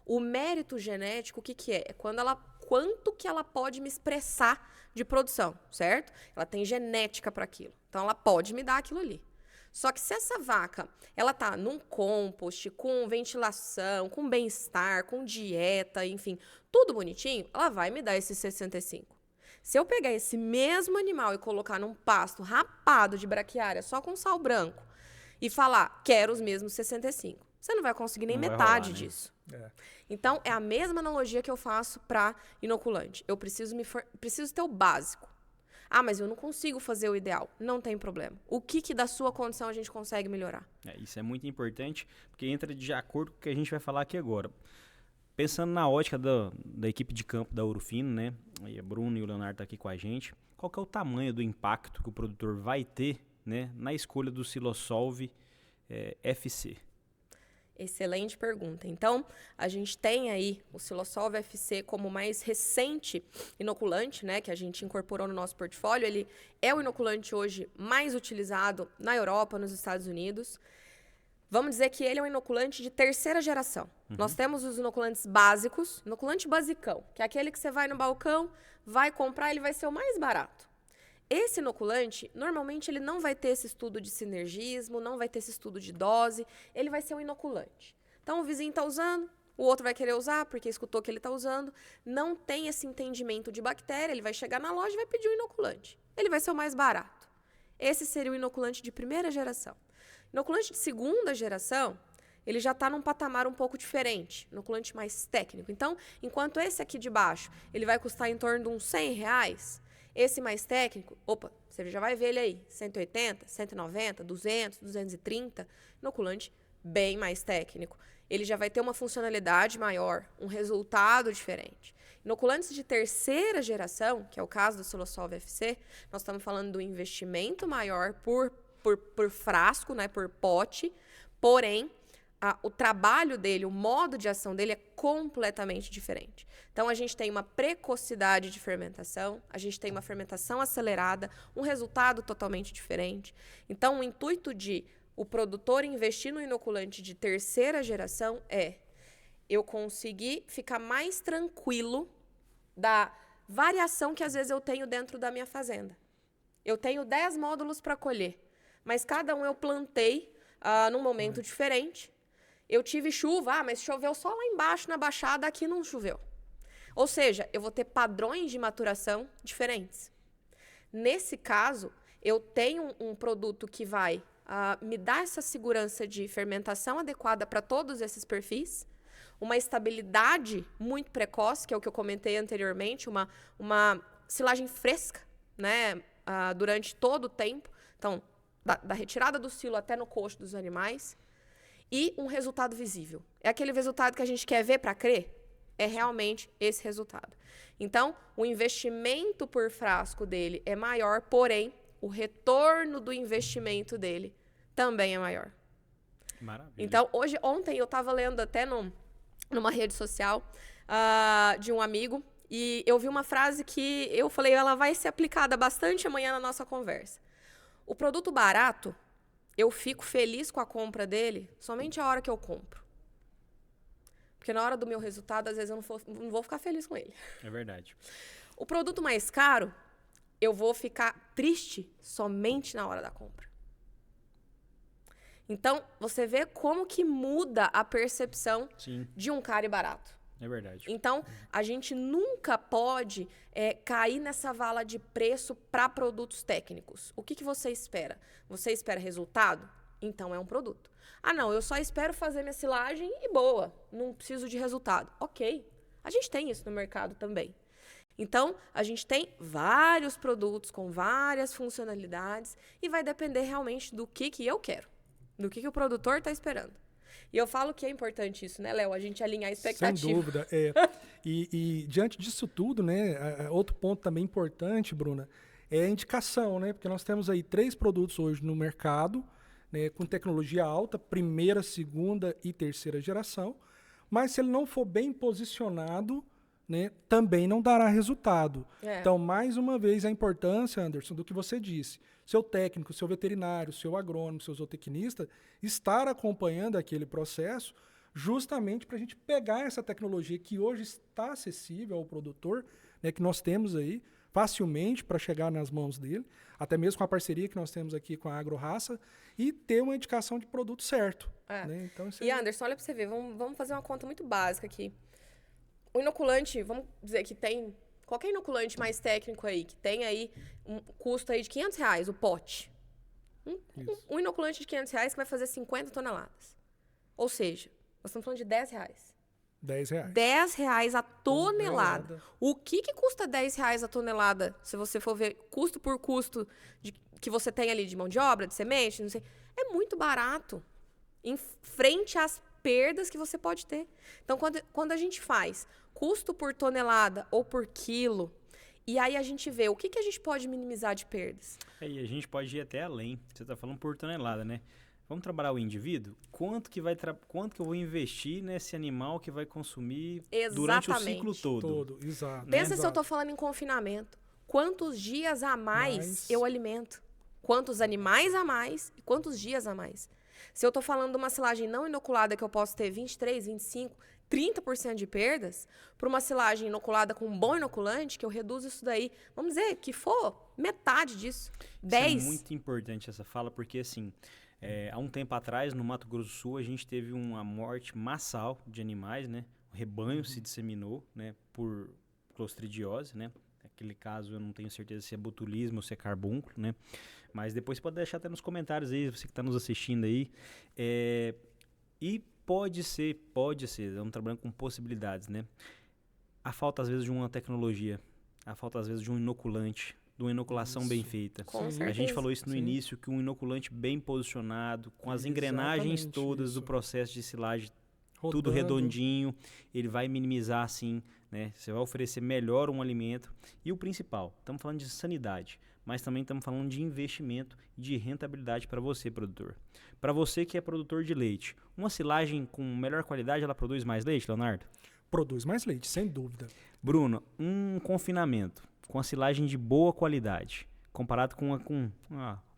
O mérito genético, o que é? É quanto que ela pode me expressar de produção, certo? Ela tem genética para aquilo. Então, ela pode me dar aquilo ali. Só que se essa vaca, ela tá num compost, com ventilação, com bem-estar, com dieta, enfim, tudo bonitinho, ela vai me dar esses 65. Se eu pegar esse mesmo animal e colocar num pasto rapado de braquiária, só com sal branco, e falar, quero os mesmos 65. Você não vai conseguir nem Não vai metade rolar, né? disso. É. Então, é a mesma analogia que eu faço para inoculante. Eu preciso ter o básico. Ah, mas eu não consigo fazer o ideal. Não tem problema. O que da sua condição a gente consegue melhorar? Isso é muito importante, porque entra de acordo com o que a gente vai falar aqui agora. Pensando na ótica da equipe de campo da Ouro Fino, né? E a Bruna e o Leonardo estão aqui com a gente. Qual que é o tamanho do impacto que o produtor vai ter, né, na escolha do Silosolve FC? Excelente pergunta. Então, a gente tem aí o Silosolve FC como o mais recente inoculante, né, que a gente incorporou no nosso portfólio. Ele é o inoculante hoje mais utilizado na Europa, nos Estados Unidos. Vamos dizer que ele é um inoculante de terceira geração. Nós temos os inoculantes básicos, inoculante basicão, que é aquele que você vai no balcão, vai comprar, ele vai ser o mais barato. Esse inoculante, normalmente, ele não vai ter esse estudo de sinergismo, não vai ter esse estudo de dose, ele vai ser um inoculante. Então, o vizinho está usando, o outro vai querer usar, porque escutou que ele está usando, não tem esse entendimento de bactéria, ele vai chegar na loja e vai pedir um inoculante. Ele vai ser o mais barato. Esse seria o inoculante de primeira geração. Inoculante de segunda geração, ele já está num patamar um pouco diferente, inoculante mais técnico. Então, enquanto esse aqui de baixo, ele vai custar em torno de uns R$100, esse mais técnico, você já vai ver ele aí, 180, 190, 200, 230, inoculante bem mais técnico. Ele já vai ter uma funcionalidade maior, um resultado diferente. Inoculantes de terceira geração, que é o caso do Silosolve FC, nós estamos falando do investimento maior por frasco, né, por pote, porém, o trabalho dele, o modo de ação dele é completamente diferente. Então, a gente tem uma precocidade de fermentação, a gente tem uma fermentação acelerada, um resultado totalmente diferente. Então, o intuito de o produtor investir no inoculante de terceira geração é eu conseguir ficar mais tranquilo da variação que, às vezes, eu tenho dentro da minha fazenda. Eu tenho 10 módulos para colher, mas cada um eu plantei num momento diferente. Eu tive chuva, mas choveu só lá embaixo na baixada, aqui não choveu. Ou seja, eu vou ter padrões de maturação diferentes. Nesse caso, eu tenho um produto que vai me dar essa segurança de fermentação adequada para todos esses perfis, uma estabilidade muito precoce, que é o que eu comentei anteriormente, uma silagem fresca, né, durante todo o tempo. Então, da retirada do silo até no coxo dos animais. E um resultado visível. É aquele resultado que a gente quer ver para crer? É realmente esse resultado. Então, o investimento por frasco dele é maior, porém, o retorno do investimento dele também é maior. Maravilha. Então, ontem eu estava lendo até numa rede social de um amigo, e eu vi uma frase que eu falei, ela vai ser aplicada bastante amanhã na nossa conversa. O produto barato, eu fico feliz com a compra dele somente a hora que eu compro. Porque na hora do meu resultado, às vezes, eu não vou ficar feliz com ele. É verdade. O produto mais caro, eu vou ficar triste somente na hora da compra. Então, você vê como que muda a percepção de um caro e barato. É verdade. Então, a gente nunca pode cair nessa vala de preço para produtos técnicos. O que você espera? Você espera resultado? Então, é um produto. Ah, não, eu só espero fazer minha silagem e boa, não preciso de resultado. Ok, a gente tem isso no mercado também. Então, a gente tem vários produtos com várias funcionalidades e vai depender realmente do que eu quero, do que o produtor está esperando. E eu falo que é importante isso, né, Léo? A gente alinhar a expectativa. Sem dúvida. E diante disso tudo, né, outro ponto também importante, Bruna, é a indicação, né? Porque nós temos aí 3 produtos hoje no mercado, né, com tecnologia alta, primeira, segunda e terceira geração, mas se ele não for bem posicionado, né, também não dará resultado. Então, mais uma vez, a importância, Anderson, do que você disse. Seu técnico, seu veterinário, seu agrônomo, seu zootecnista, estar acompanhando aquele processo justamente para a gente pegar essa tecnologia que hoje está acessível ao produtor, né, que nós temos aí facilmente para chegar nas mãos dele, até mesmo com a parceria que nós temos aqui com a AgroRaça, e ter uma indicação de produto certo. Né? Então, e Anderson, olha para você ver, vamos fazer uma conta muito básica aqui. O inoculante, vamos dizer que tem qualquer inoculante mais técnico aí, que tem aí um custo aí de R$500 o pote. Um inoculante de R$500 que vai fazer 50 toneladas. Ou seja, nós estamos falando de R$10. R$10. R$10 a tonelada. Tonelada. O que custa R$10 a tonelada? Se você for ver custo por custo que você tem ali de mão de obra, de semente, não sei. É muito barato em frente às perdas que você pode ter. Então, quando a gente faz custo por tonelada ou por quilo, e aí a gente vê o que a gente pode minimizar de perdas. E a gente pode ir até além. Você está falando por tonelada, né? Vamos trabalhar o indivíduo? Quanto que eu vou investir nesse animal que vai consumir durante o ciclo todo? Exato. Pensa se eu estou falando em confinamento. Quantos dias a mais eu alimento? Quantos animais a mais e quantos dias a mais? Se eu estou falando de uma silagem não inoculada que eu posso ter 23, 25, 30% de perdas, para uma silagem inoculada com um bom inoculante, que eu reduzo isso daí, vamos dizer, que for metade disso. 10. Isso é muito importante essa fala, porque assim, há um tempo atrás, no Mato Grosso do Sul, a gente teve uma morte massal de animais, né? O rebanho se disseminou, né? Por clostridiose, né? Naquele caso, eu não tenho certeza se é botulismo ou se é carbúnculo, né? Mas depois você pode deixar até nos comentários aí, você que está nos assistindo aí. E pode ser, estamos trabalhando com possibilidades, né? A falta, às vezes, de uma tecnologia, a falta, às vezes, de um inoculante, de uma inoculação bem feita. A gente falou isso no início, que um inoculante bem posicionado, com as engrenagens todas do processo de silagem, tudo redondinho, ele vai minimizar, assim, né? Você vai oferecer melhor um alimento. E o principal, estamos falando de sanidade, mas também estamos falando de investimento e de rentabilidade para você, produtor. Para você que é produtor de leite, uma silagem com melhor qualidade, ela produz mais leite, Leonardo? Produz mais leite, sem dúvida. Bruno, um confinamento com a silagem de boa qualidade, comparado com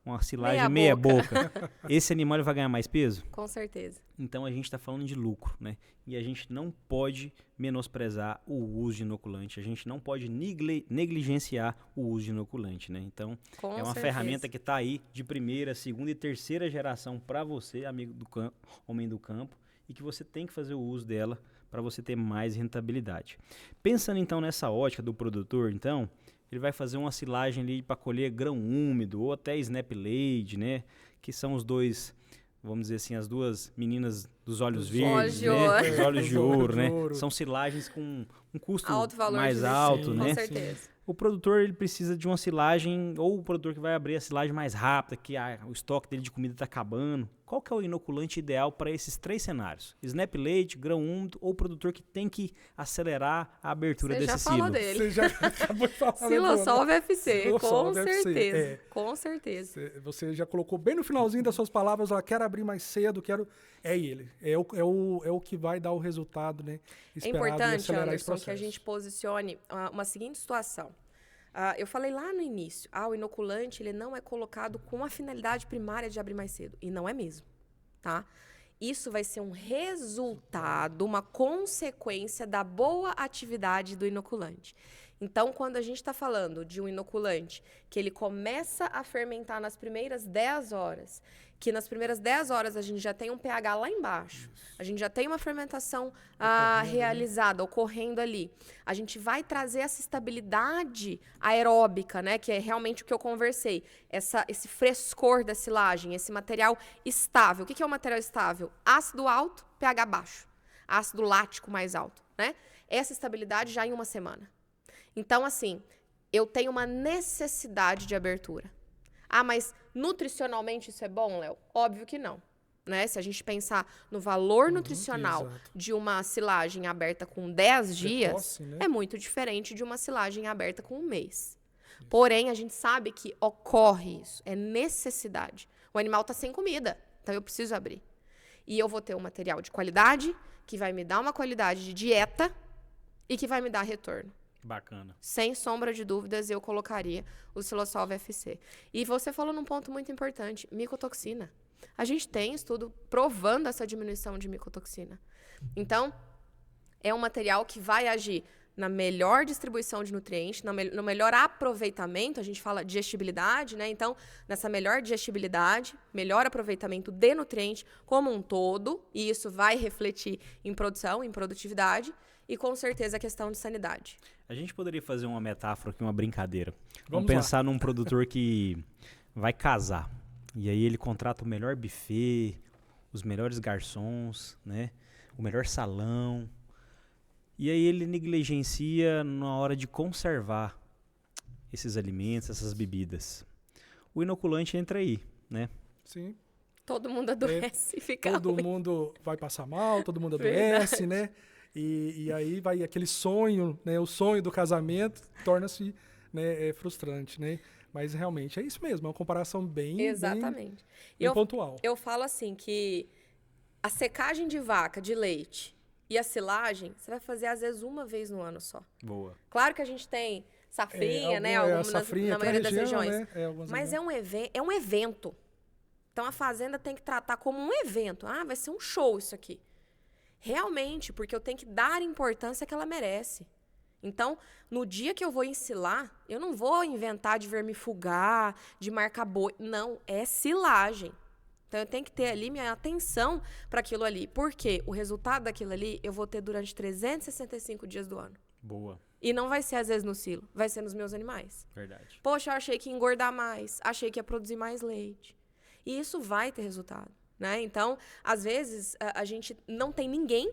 uma silagem meia boca, esse animal ele vai ganhar mais peso? Com certeza. Então a gente está falando de lucro, né? E a gente não pode menosprezar o uso de inoculante, a gente não pode negligenciar o uso de inoculante, né? Então é uma ferramenta que está aí de primeira, segunda e terceira geração para você, amigo do campo, homem do campo, e que você tem que fazer o uso dela para você ter mais rentabilidade. Pensando então nessa ótica do produtor, então, ele vai fazer uma silagem ali para colher grão úmido ou até snap lady, né? Que são os dois, vamos dizer assim, as duas meninas dos olhos verdes, né? Os olhos de ouro, né? São silagens com um custo mais alto, né? Com certeza. O produtor ele precisa de uma silagem, ou o produtor que vai abrir a silagem mais rápida, que o estoque dele de comida está acabando. Qual que é o inoculante ideal para esses três cenários? Snap leite, grão úmido ou o produtor que tem que acelerar a abertura desse silo? Você já falou dele. Você já acabou de falar. Silosol VFC, com certeza. Com certeza. Você já colocou bem no finalzinho das suas palavras, quero abrir mais cedo, quero... É ele. É o que vai dar o resultado, né? É importante, Anderson, que a gente posicione uma seguinte situação. Eu falei lá no início, o inoculante ele não é colocado com a finalidade primária de abrir mais cedo. E não é mesmo, tá? Isso vai ser um resultado, uma consequência da boa atividade do inoculante. Então, quando a gente está falando de um inoculante que ele começa a fermentar nas primeiras 10 horas, que nas primeiras 10 horas a gente já tem um pH lá embaixo, a gente já tem uma fermentação realizada, ocorrendo ali, a gente vai trazer essa estabilidade aeróbica, né, que é realmente o que eu conversei, esse frescor da silagem, esse material estável. O que é o material estável? Ácido alto, pH baixo, ácido lático mais alto, né? Essa estabilidade já em uma semana. Então, assim, eu tenho uma necessidade de abertura. Mas nutricionalmente isso é bom, Léo? Óbvio que não. Né? Se a gente pensar no valor nutricional de uma silagem aberta com 10 dias, né? É muito diferente de uma silagem aberta com 1 mês. Porém, a gente sabe que ocorre isso, é necessidade. O animal está sem comida, então eu preciso abrir. E eu vou ter um material de qualidade, que vai me dar uma qualidade de dieta e que vai me dar retorno. Bacana. Sem sombra de dúvidas, eu colocaria o Silosol VFC. E você falou num ponto muito importante, micotoxina. A gente tem estudo provando essa diminuição de micotoxina. Então, é um material que vai agir na melhor distribuição de nutrientes, no melhor aproveitamento, a gente fala digestibilidade, né? Então, nessa melhor digestibilidade, melhor aproveitamento de nutriente como um todo, e isso vai refletir em produção, em produtividade, e com certeza a questão de sanidade. A gente poderia fazer uma metáfora aqui, uma brincadeira. Vamos pensar num produtor que vai casar. E aí ele contrata o melhor buffet, os melhores garçons, né? O melhor salão. E aí ele negligencia na hora de conservar esses alimentos, essas bebidas. O inoculante entra aí, né? Sim. Todo mundo adoece e fica Todo ruim. mundo vai passar mal, todo mundo Verdade. adoece, né? E aí vai aquele sonho, né? O sonho do casamento torna-se, né, frustrante, né? Mas realmente é isso mesmo, é uma comparação bem Exatamente. bem pontual. Eu falo assim que a secagem de vaca, de leite e a silagem, você vai fazer às vezes uma vez no ano só. Boa. Claro que a gente tem safrinha, né? A Algumas safrinha, na cada maioria das região, regiões. né? Algumas Mas regiões. é um evento. Então a fazenda tem que tratar como um evento. Ah, vai ser um show isso aqui. Realmente, porque eu tenho que dar a importância que ela merece. Então, no dia que eu vou ensilar, eu não vou inventar de vermifugar, de marcar boi. Não, é silagem. Então, eu tenho que ter ali minha atenção para aquilo ali. Porque o resultado daquilo ali eu vou ter durante 365 dias do ano. Boa. E não vai ser, às vezes, no silo. Vai ser nos meus animais. Verdade. Poxa, eu achei que ia engordar mais. Achei que ia produzir mais leite. E isso vai ter resultado, né? Então, às vezes, a gente não tem ninguém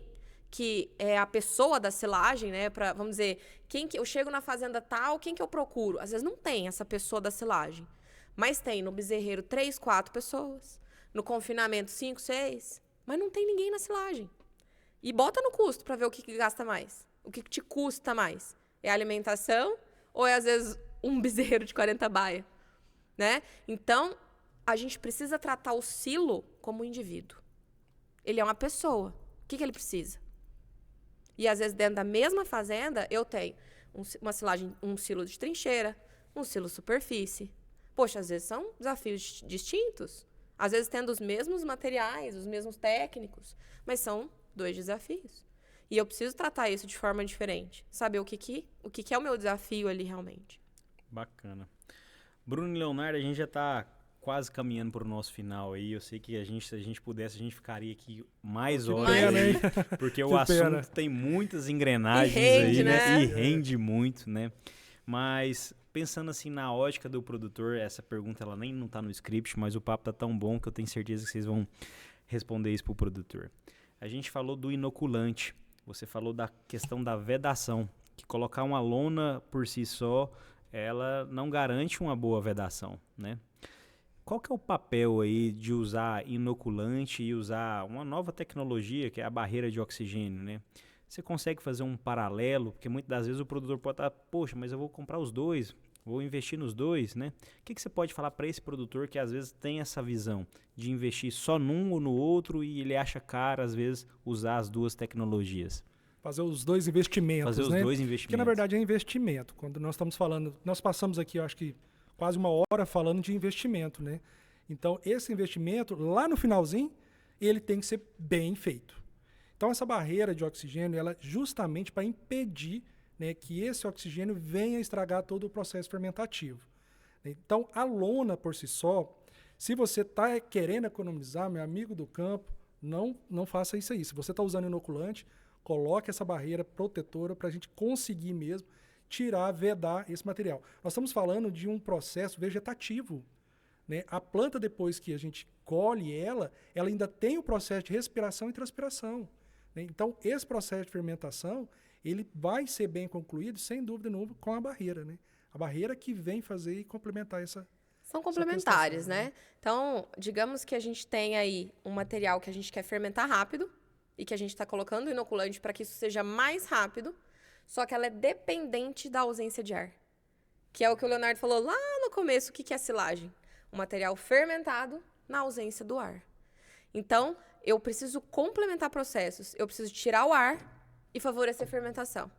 que é a pessoa da silagem, né? Vamos dizer, eu chego na fazenda tal, quem que eu procuro? Às vezes não tem essa pessoa da silagem. Mas tem no bezerreiro 3, 4 pessoas. No confinamento 5, 6. Mas não tem ninguém na silagem. E bota no custo para ver o que gasta mais. O que te custa mais. É a alimentação ou é, às vezes, um bezerro de 40 baia? Né? Então, a gente precisa tratar o silo como um indivíduo. Ele é uma pessoa. O que ele precisa? E, às vezes, dentro da mesma fazenda, eu tenho uma silagem, um silo de trincheira, um silo superfície. Poxa, às vezes são desafios distintos. Às vezes tendo os mesmos materiais, os mesmos técnicos, mas são 2 desafios. E eu preciso tratar isso de forma diferente. Saber o que é o meu desafio ali realmente. Bacana. Bruno e Leonardo, a gente já está quase caminhando para o nosso final aí. Eu sei que se a gente pudesse, a gente ficaria aqui mais horas pena, aí, hein? porque o Que assunto pena. tem muitas engrenagens E rende, aí, né? E rende muito, né? Mas pensando assim na ótica do produtor, essa pergunta ela nem não está no script, mas o papo tá tão bom que eu tenho certeza que vocês vão responder isso pro produtor. A gente falou do inoculante, você falou da questão da vedação, que colocar uma lona por si só, ela não garante uma boa vedação, né? Qual que é o papel aí de usar inoculante e usar uma nova tecnologia, que é a barreira de oxigênio, né? Você consegue fazer um paralelo? Porque muitas das vezes o produtor pode estar, poxa, mas eu vou comprar os dois, vou investir nos dois, né? O que você pode falar para esse produtor que às vezes tem essa visão de investir só num ou no outro e ele acha caro, às vezes, usar as duas tecnologias? Fazer os dois investimentos, Fazer os né? dois investimentos. Porque, na verdade, é investimento. Quando nós estamos falando... Nós passamos aqui, eu acho que quase uma hora falando de investimento, né? Então, esse investimento, lá no finalzinho, ele tem que ser bem feito. Então, essa barreira de oxigênio, ela é justamente para impedir, né, que esse oxigênio venha estragar todo o processo fermentativo. Então, a lona por si só, se você está querendo economizar, meu amigo do campo, não faça isso aí. Se você está usando inoculante, coloque essa barreira protetora para a gente conseguir mesmo tirar, vedar esse material. Nós estamos falando de um processo vegetativo, né? A planta, depois que a gente colhe ela ainda tem o processo de respiração e transpiração. Né? Então, esse processo de fermentação, ele vai ser bem concluído, sem dúvida nenhuma, com a barreira. Né? A barreira que vem fazer e complementar essa... São complementares, prestação, né? Então, digamos que a gente tem aí um material que a gente quer fermentar rápido e que a gente está colocando inoculante para que isso seja mais rápido, só que ela é dependente da ausência de ar. Que é o que o Leonardo falou lá no começo, o que é silagem? Um material fermentado na ausência do ar. Então, eu preciso complementar processos. Eu preciso tirar o ar e favorecer a fermentação.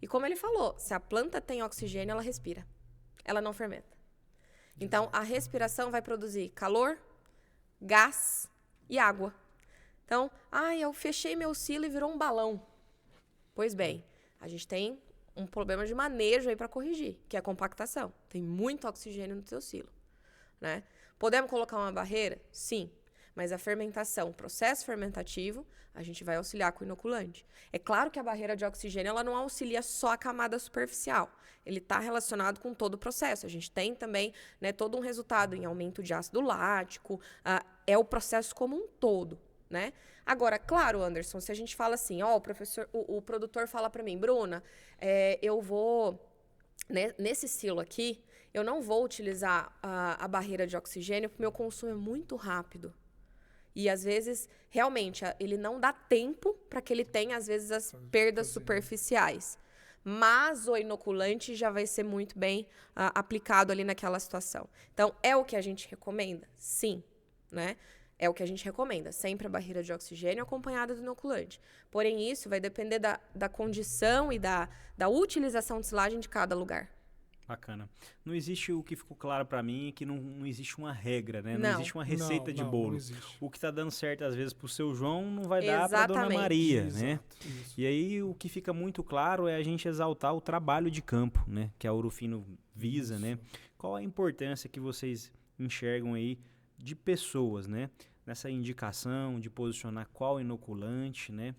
E como ele falou, se a planta tem oxigênio, ela respira. Ela não fermenta. Então, a respiração vai produzir calor, gás e água. Então, eu fechei meu silo e virou um balão. Pois bem, a gente tem um problema de manejo aí para corrigir, que é a compactação. Tem muito oxigênio no seu silo, né? Podemos colocar uma barreira? Sim. Mas a fermentação, o processo fermentativo, a gente vai auxiliar com o inoculante. É claro que a barreira de oxigênio ela não auxilia só a camada superficial. Ele está relacionado com todo o processo. A gente tem também, né, todo um resultado em aumento de ácido lático. É o processo como um todo, né? Agora, claro, Anderson, se a gente fala assim, ó, o produtor fala para mim, Bruna, eu vou, né, nesse silo aqui, eu não vou utilizar a barreira de oxigênio porque o meu consumo é muito rápido. E, às vezes, realmente, ele não dá tempo para que ele tenha, às vezes, as perdas superficiais. Mas o inoculante já vai ser muito bem aplicado ali naquela situação. Então, é o que a gente recomenda? Sim, né? É o que a gente recomenda. Sempre a barreira de oxigênio acompanhada do inoculante. Porém, isso vai depender da condição e da utilização de silagem de cada lugar. Bacana. Não existe, o que ficou claro para mim é que não existe uma regra, né? Não Não. existe uma receita de bolo. Não existe. O que está dando certo, às vezes, para o seu João, não vai dar para Dona Exatamente. Maria, né? Isso. E aí, o que fica muito claro é a gente exaltar o trabalho de campo, né? Que a Ouro Fino visa, né? Qual a importância que vocês enxergam aí de pessoas, né? Nessa indicação de posicionar qual inoculante, né?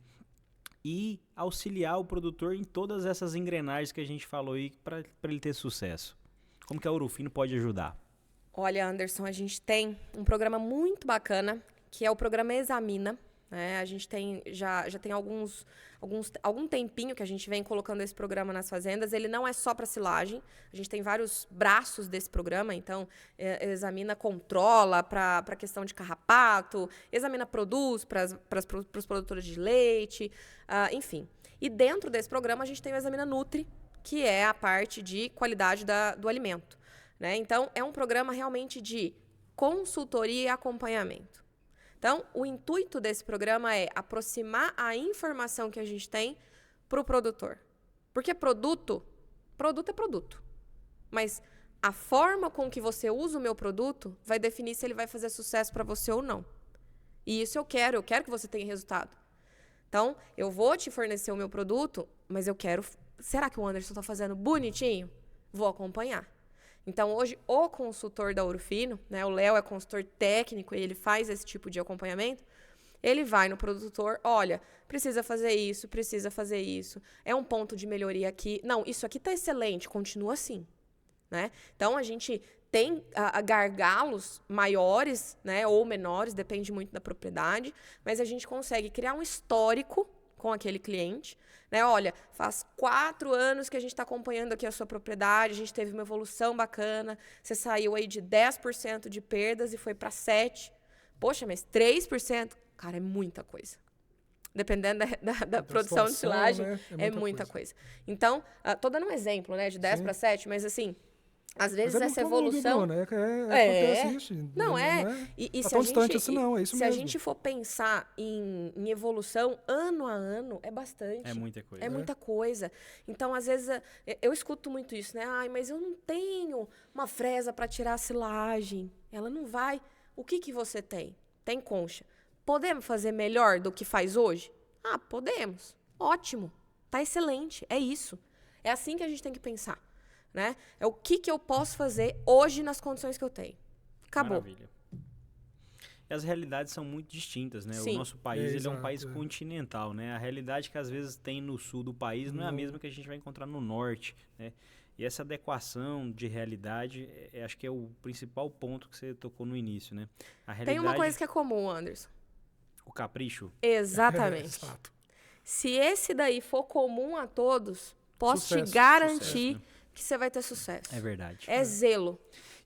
E auxiliar o produtor em todas essas engrenagens que a gente falou aí para ele ter sucesso. Como que a Ouro Fino pode ajudar? Olha, Anderson, a gente tem um programa muito bacana, que é o programa Examina. Né? A gente tem já tem algum tempinho que a gente vem colocando esse programa nas fazendas. Ele não é só para silagem. A gente tem vários braços desse programa. Então, Examina controla para a questão de carrapato, Examina produz para os produtores de leite, enfim. E dentro desse programa, a gente tem o Examina Nutri, que é a parte de qualidade do alimento. Né? Então, é um programa realmente de consultoria e acompanhamento. Então, o intuito desse programa é aproximar a informação que a gente tem para o produtor. Porque produto é produto. Mas a forma com que você usa o meu produto vai definir se ele vai fazer sucesso para você ou não. E isso eu quero que você tenha resultado. Então, eu vou te fornecer o meu produto, mas eu quero... Será que o Anderson está fazendo bonitinho? Vou acompanhar. Então, hoje, o consultor da Ouro Fino, né, o Léo é consultor técnico e ele faz esse tipo de acompanhamento, ele vai no produtor, olha, precisa fazer isso, é um ponto de melhoria aqui. Não, isso aqui está excelente, continua assim. Né? Então, a gente tem gargalos maiores, né, ou menores, depende muito da propriedade, mas a gente consegue criar um histórico com aquele cliente, né? Olha, faz 4 anos que a gente está acompanhando aqui a sua propriedade, a gente teve uma evolução bacana, você saiu aí de 10% de perdas e foi para 7%. Poxa, mas 3%? Cara, é muita coisa. Dependendo da produção de silagem, né? É muita coisa. Então, estou dando um exemplo, né, de 10 para 7, mas assim... Às vezes essa evolução... Acontece isso. Não é. E tá tão distante assim, não. É isso mesmo. Se a gente for pensar em evolução ano a ano, é bastante. É muita coisa. É muita coisa. Então, às vezes, eu escuto muito isso, né? Ai, mas eu não tenho uma fresa para tirar a silagem. Ela não vai. O que você tem? Tem concha. Podemos fazer melhor do que faz hoje? Ah, podemos. Ótimo. Tá excelente. É isso. É assim que a gente tem que pensar. Né? É o que eu posso fazer hoje nas condições que eu tenho. Acabou. Maravilha. E as realidades são muito distintas, né? Sim. O nosso país ele é um país continental, né? A realidade que às vezes tem no sul do país não é a mesma que a gente vai encontrar no norte, né? E essa adequação de realidade, acho que é o principal ponto que você tocou no início, né? A realidade... Tem uma coisa que é comum, Anderson. O capricho. Exatamente. Exato. Se esse daí for comum a todos, posso Sucesso, te garantir... Sucesso, né? que você vai ter sucesso. É verdade. É zelo.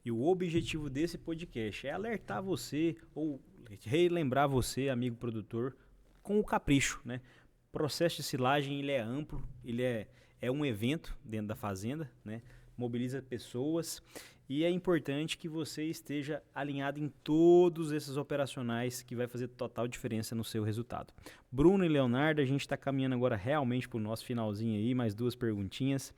E o objetivo desse podcast é alertar você ou relembrar você, amigo produtor, com o capricho, né? O processo de silagem ele é amplo, ele é um evento dentro da fazenda, né? Mobiliza pessoas e é importante que você esteja alinhado em todos esses operacionais que vai fazer total diferença no seu resultado. Bruno e Leonardo, a gente está caminhando agora realmente para o nosso finalzinho aí, mais 2 perguntinhas.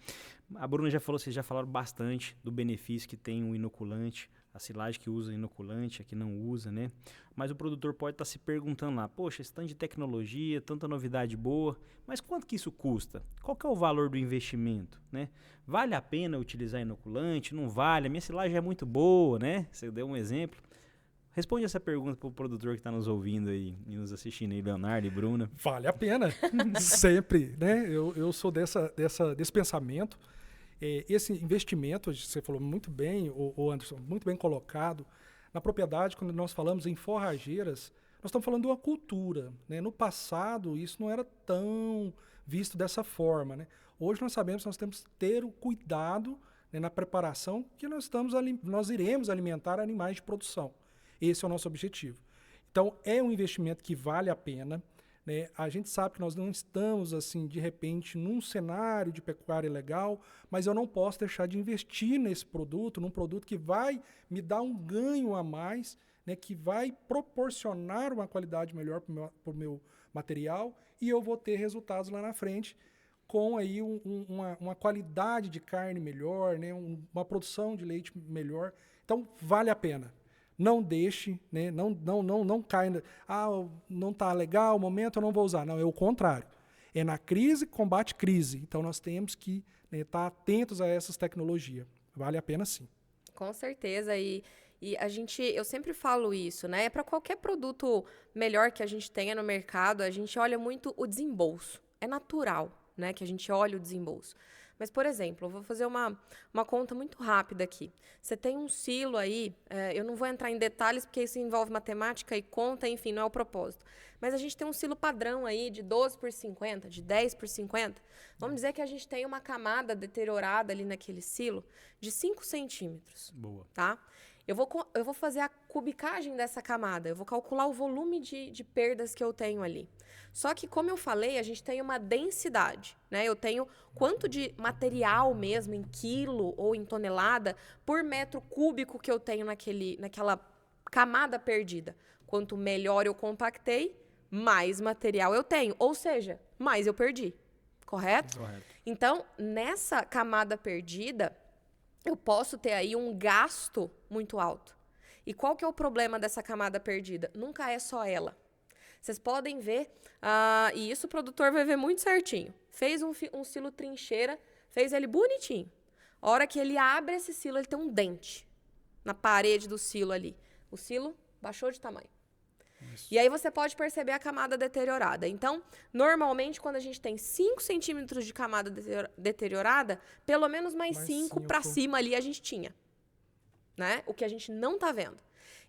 A Bruna já falou, vocês já falaram bastante do benefício que tem o inoculante, a silagem que usa inoculante, a que não usa, né? Mas o produtor pode estar se perguntando lá, poxa, esse tanto de tecnologia, tanta novidade boa, mas quanto que isso custa? Qual que é o valor do investimento, né? Vale a pena utilizar inoculante? Não vale? A minha silagem é muito boa, né? Você deu um exemplo. Responde essa pergunta para o produtor que está nos ouvindo aí e nos assistindo aí, Leonardo e Bruna. Vale a pena, sempre, né? Eu sou desse pensamento. Esse investimento, você falou muito bem, o Anderson, muito bem colocado. Na propriedade, quando nós falamos em forrageiras, nós estamos falando de uma cultura, né? No passado, isso não era tão visto dessa forma, né? Hoje nós sabemos que nós temos que ter o cuidado, né, na preparação, que nós iremos alimentar animais de produção. Esse é o nosso objetivo. Então, é um investimento que vale a pena, né? A gente sabe que nós não estamos, assim, de repente, num cenário de pecuária legal, mas eu não posso deixar de investir nesse produto, num produto que vai me dar um ganho a mais, né, que vai proporcionar uma qualidade melhor para o meu material, e eu vou ter resultados lá na frente com aí uma qualidade de carne melhor, né, uma produção de leite melhor. Então, vale a pena. Não deixe, né, não caia, não está legal o momento, eu não vou usar. Não, é o contrário. É na crise, combate crise. Então, nós temos que estar atentos a essas tecnologias. Vale a pena, sim. Com certeza. E eu sempre falo isso, né? Para qualquer produto melhor que a gente tenha no mercado, a gente olha muito o desembolso. É natural, né, que a gente olha o desembolso. Mas, por exemplo, eu vou fazer uma conta muito rápida aqui. Você tem um silo aí, eu não vou entrar em detalhes porque isso envolve matemática e conta, enfim, não é o propósito. Mas a gente tem um silo padrão aí de 12 por 50, de 10 por 50. Vamos dizer que a gente tem uma camada deteriorada ali naquele silo de 5 centímetros. Boa. Tá? Eu vou fazer a cubicagem dessa camada, eu vou calcular o volume de perdas que eu tenho ali. Só que, como eu falei, a gente tem uma densidade, né? Eu tenho quanto de material mesmo, em quilo ou em tonelada, por metro cúbico que eu tenho naquela camada perdida. Quanto melhor eu compactei, mais material eu tenho. Ou seja, mais eu perdi. Correto? Correto. Então, nessa camada perdida, eu posso ter aí um gasto muito alto. E qual que é o problema dessa camada perdida? Nunca é só ela. Vocês podem ver, e isso o produtor vai ver muito certinho. Fez um silo trincheira, fez ele bonitinho. A hora que ele abre esse silo, ele tem um dente na parede do silo ali. O silo baixou de tamanho. Isso. E aí você pode perceber a camada deteriorada. Então, normalmente, quando a gente tem 5 centímetros de camada deteriorada, pelo menos mais 5 para cima ali a gente tinha. Né? O que a gente não está vendo.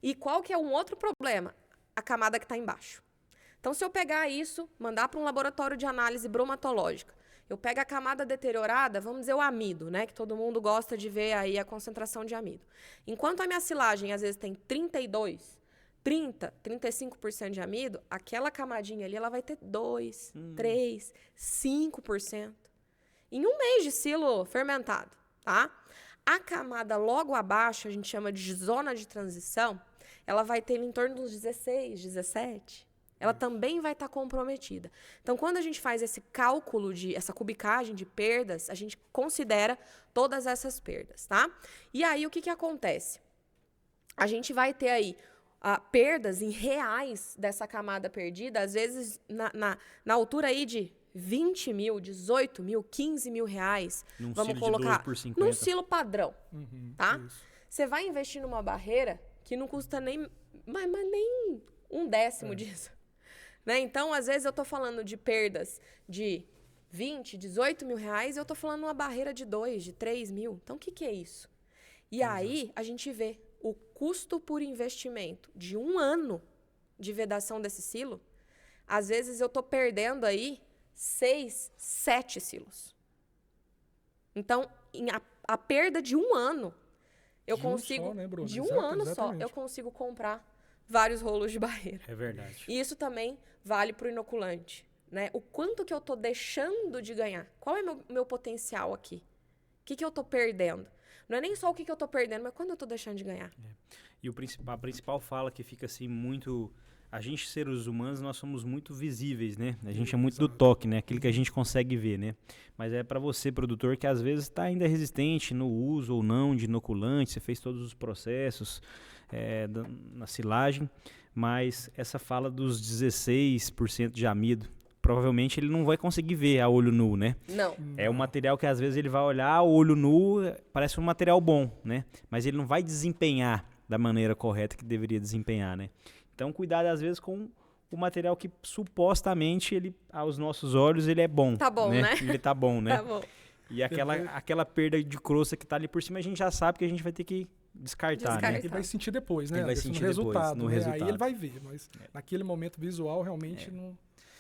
E qual que é um outro problema? A camada que está embaixo. Então, se eu pegar isso, mandar para um laboratório de análise bromatológica, eu pego a camada deteriorada, vamos dizer o amido, né? Que todo mundo gosta de ver aí a concentração de amido. Enquanto a minha silagem, às vezes, tem 32, 30, 35% de amido, aquela camadinha ali, ela vai ter 2, 3, 5%. Em um mês de silo fermentado, tá? A camada logo abaixo, a gente chama de zona de transição, ela vai ter em torno dos 16, 17. Ela também vai estar comprometida. Então, quando a gente faz esse cálculo, essa cubicagem de perdas, a gente considera todas essas perdas, tá? E aí, o que acontece? A gente vai ter aí perdas em reais dessa camada perdida, às vezes na altura aí de 20 mil, 18 mil, 15 mil reais. Vamos colocar num silo padrão, tá? Você vai investir numa barreira que não custa nem 1/10 disso. Né? Então, às vezes, eu estou falando de perdas de 20, 18 mil reais e eu estou falando uma barreira de 2, de 3 mil. Então, o que é isso? E aí, a gente vê o custo por investimento de 1 ano de vedação desse silo. Às vezes, eu estou perdendo aí 6, 7 silos. Então, a perda de 1 ano, eu consigo... Só, né, Bruno? De um ano só, eu consigo comprar vários rolos de barreira. É verdade. E isso também vale para o inoculante, né? O quanto que eu estou deixando de ganhar? Qual é meu potencial aqui? O que eu estou perdendo? Não é nem só o que eu estou perdendo, mas quando eu estou deixando de ganhar. E a principal fala que fica assim muito... A gente, seres humanos, nós somos muito visíveis, né? A gente é muito do toque, né? Aquilo que a gente consegue ver, né? Mas é para você, produtor, que às vezes está ainda resistente no uso ou não de inoculante, você fez todos os processos na silagem, mas essa fala dos 16% de amido, provavelmente ele não vai conseguir ver a olho nu, né? Não. É um material que às vezes ele vai olhar a olho nu, parece um material bom, né? Mas ele não vai desempenhar da maneira correta que deveria desempenhar, né? Então, cuidado, às vezes, com o material que supostamente, ele, aos nossos olhos, ele é bom. Tá bom, né? Ele tá bom, né? Tá bom. E aquela perda de crosta que tá ali por cima, a gente já sabe que a gente vai ter que descartar, né? Ele vai sentir depois, né? Ele vai Anderson, sentir no depois, resultado, no né? resultado. Aí ele vai ver, mas naquele momento visual realmente não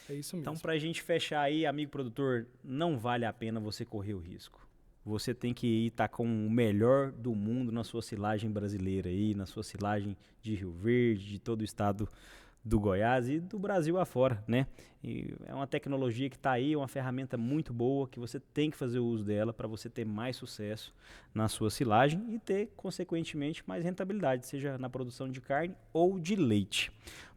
é isso mesmo. Então, pra gente fechar aí, amigo produtor, não vale a pena você correr o risco. Você tem que ir estar com o melhor do mundo na sua silagem brasileira aí, na sua silagem de Rio Verde, de todo o estado do Goiás e do Brasil afora, né? E é uma tecnologia que está aí, é uma ferramenta muito boa, que você tem que fazer o uso dela para você ter mais sucesso na sua silagem e ter, consequentemente, mais rentabilidade, seja na produção de carne ou de leite.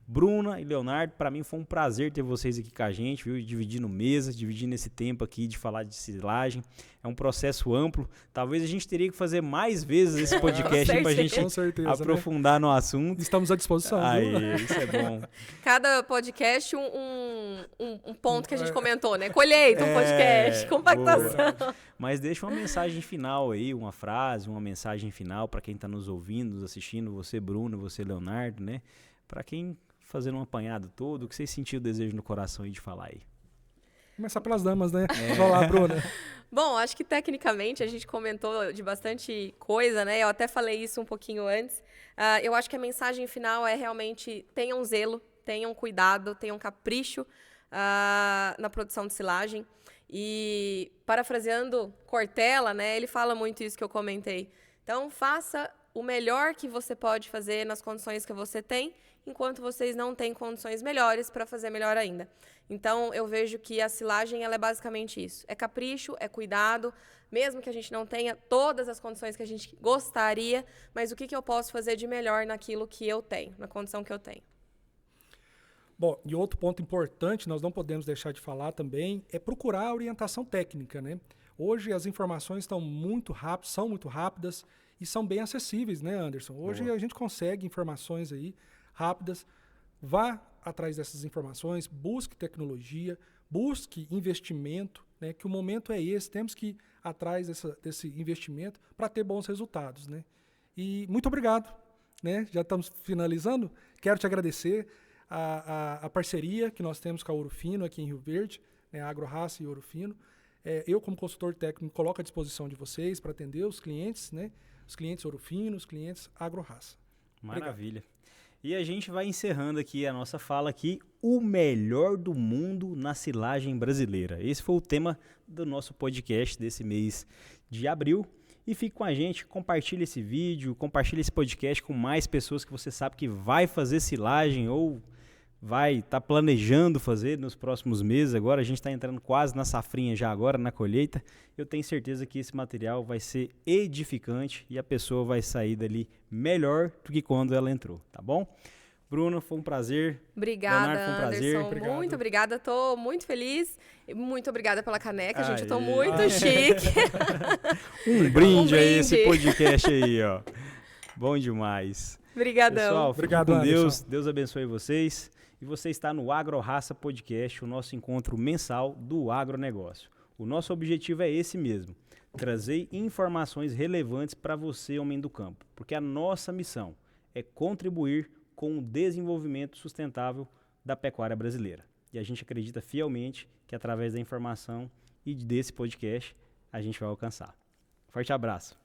Bruna e Leonardo, para mim foi um prazer ter vocês aqui com a gente, viu? Dividindo mesa, dividindo esse tempo aqui de falar de silagem. É um processo amplo. Talvez a gente teria que fazer mais vezes esse podcast para a gente aprofundar no assunto. Estamos à disposição. Aí, isso é bom. Cada podcast um ponto que a gente comentou, né? Colheita, um podcast, compactação. Boa. Mas deixa uma mensagem final aí, uma frase, uma mensagem final para quem está nos ouvindo, nos assistindo, você, Bruno, você, Leonardo, né? Para quem fazendo um apanhado todo, o que vocês sentiram o desejo no coração aí de falar aí? Começar pelas damas, né? Vai lá, Bruna. Bom, acho que tecnicamente a gente comentou de bastante coisa, né? Eu até falei isso um pouquinho antes. Eu acho que a mensagem final é realmente tenham zelo, tenham cuidado, tenham capricho na produção de silagem. E parafraseando Cortella, né? Ele fala muito isso que eu comentei. Então, faça o melhor que você pode fazer nas condições que você tem, enquanto vocês não têm condições melhores para fazer melhor ainda. Então, eu vejo que a silagem ela é basicamente isso. É capricho, é cuidado, mesmo que a gente não tenha todas as condições que a gente gostaria, mas o que eu posso fazer de melhor naquilo que eu tenho, na condição que eu tenho. Bom, e outro ponto importante, nós não podemos deixar de falar também, é procurar a orientação técnica, né? Hoje as informações estão muito rápidas, são muito rápidas e são bem acessíveis, né, Anderson? Hoje a gente consegue informações aí rápidas. Vá atrás dessas informações, busque tecnologia, busque investimento, né? Que o momento é esse, temos que ir atrás desse investimento para ter bons resultados, né? E muito obrigado, né? Já estamos finalizando. Quero te agradecer a parceria que nós temos com a Ouro Fino aqui em Rio Verde, né? A Agroraça e Ouro Fino. Eu, como consultor técnico, coloco à disposição de vocês para atender os clientes, né? Os clientes Ouro Fino, os clientes Agroraça. Maravilha. Obrigado. E a gente vai encerrando aqui a nossa fala aqui, o melhor do mundo na silagem brasileira. Esse foi o tema do nosso podcast desse mês de abril. E fique com a gente, compartilhe esse vídeo, compartilhe esse podcast com mais pessoas que você sabe que vai fazer silagem ou vai estar planejando fazer nos próximos meses. Agora a gente está entrando quase na safrinha já agora, na colheita. Eu tenho certeza que esse material vai ser edificante e a pessoa vai sair dali melhor do que quando ela entrou, tá bom? Bruno, foi um prazer. Obrigada, Leonardo, foi um prazer. Anderson. Muito obrigada, estou muito feliz. Muito obrigada pela caneca, gente. Eu estou muito chique. Um brinde a esse podcast aí, ó. Bom demais. Obrigadão. Pessoal, obrigado, com Deus. Deus abençoe vocês. E você está no Agroraça Podcast, o nosso encontro mensal do agronegócio. O nosso objetivo é esse mesmo, trazer informações relevantes para você, homem do campo, porque a nossa missão é contribuir com o desenvolvimento sustentável da pecuária brasileira. E a gente acredita fielmente que através da informação e desse podcast a gente vai alcançar. Forte abraço.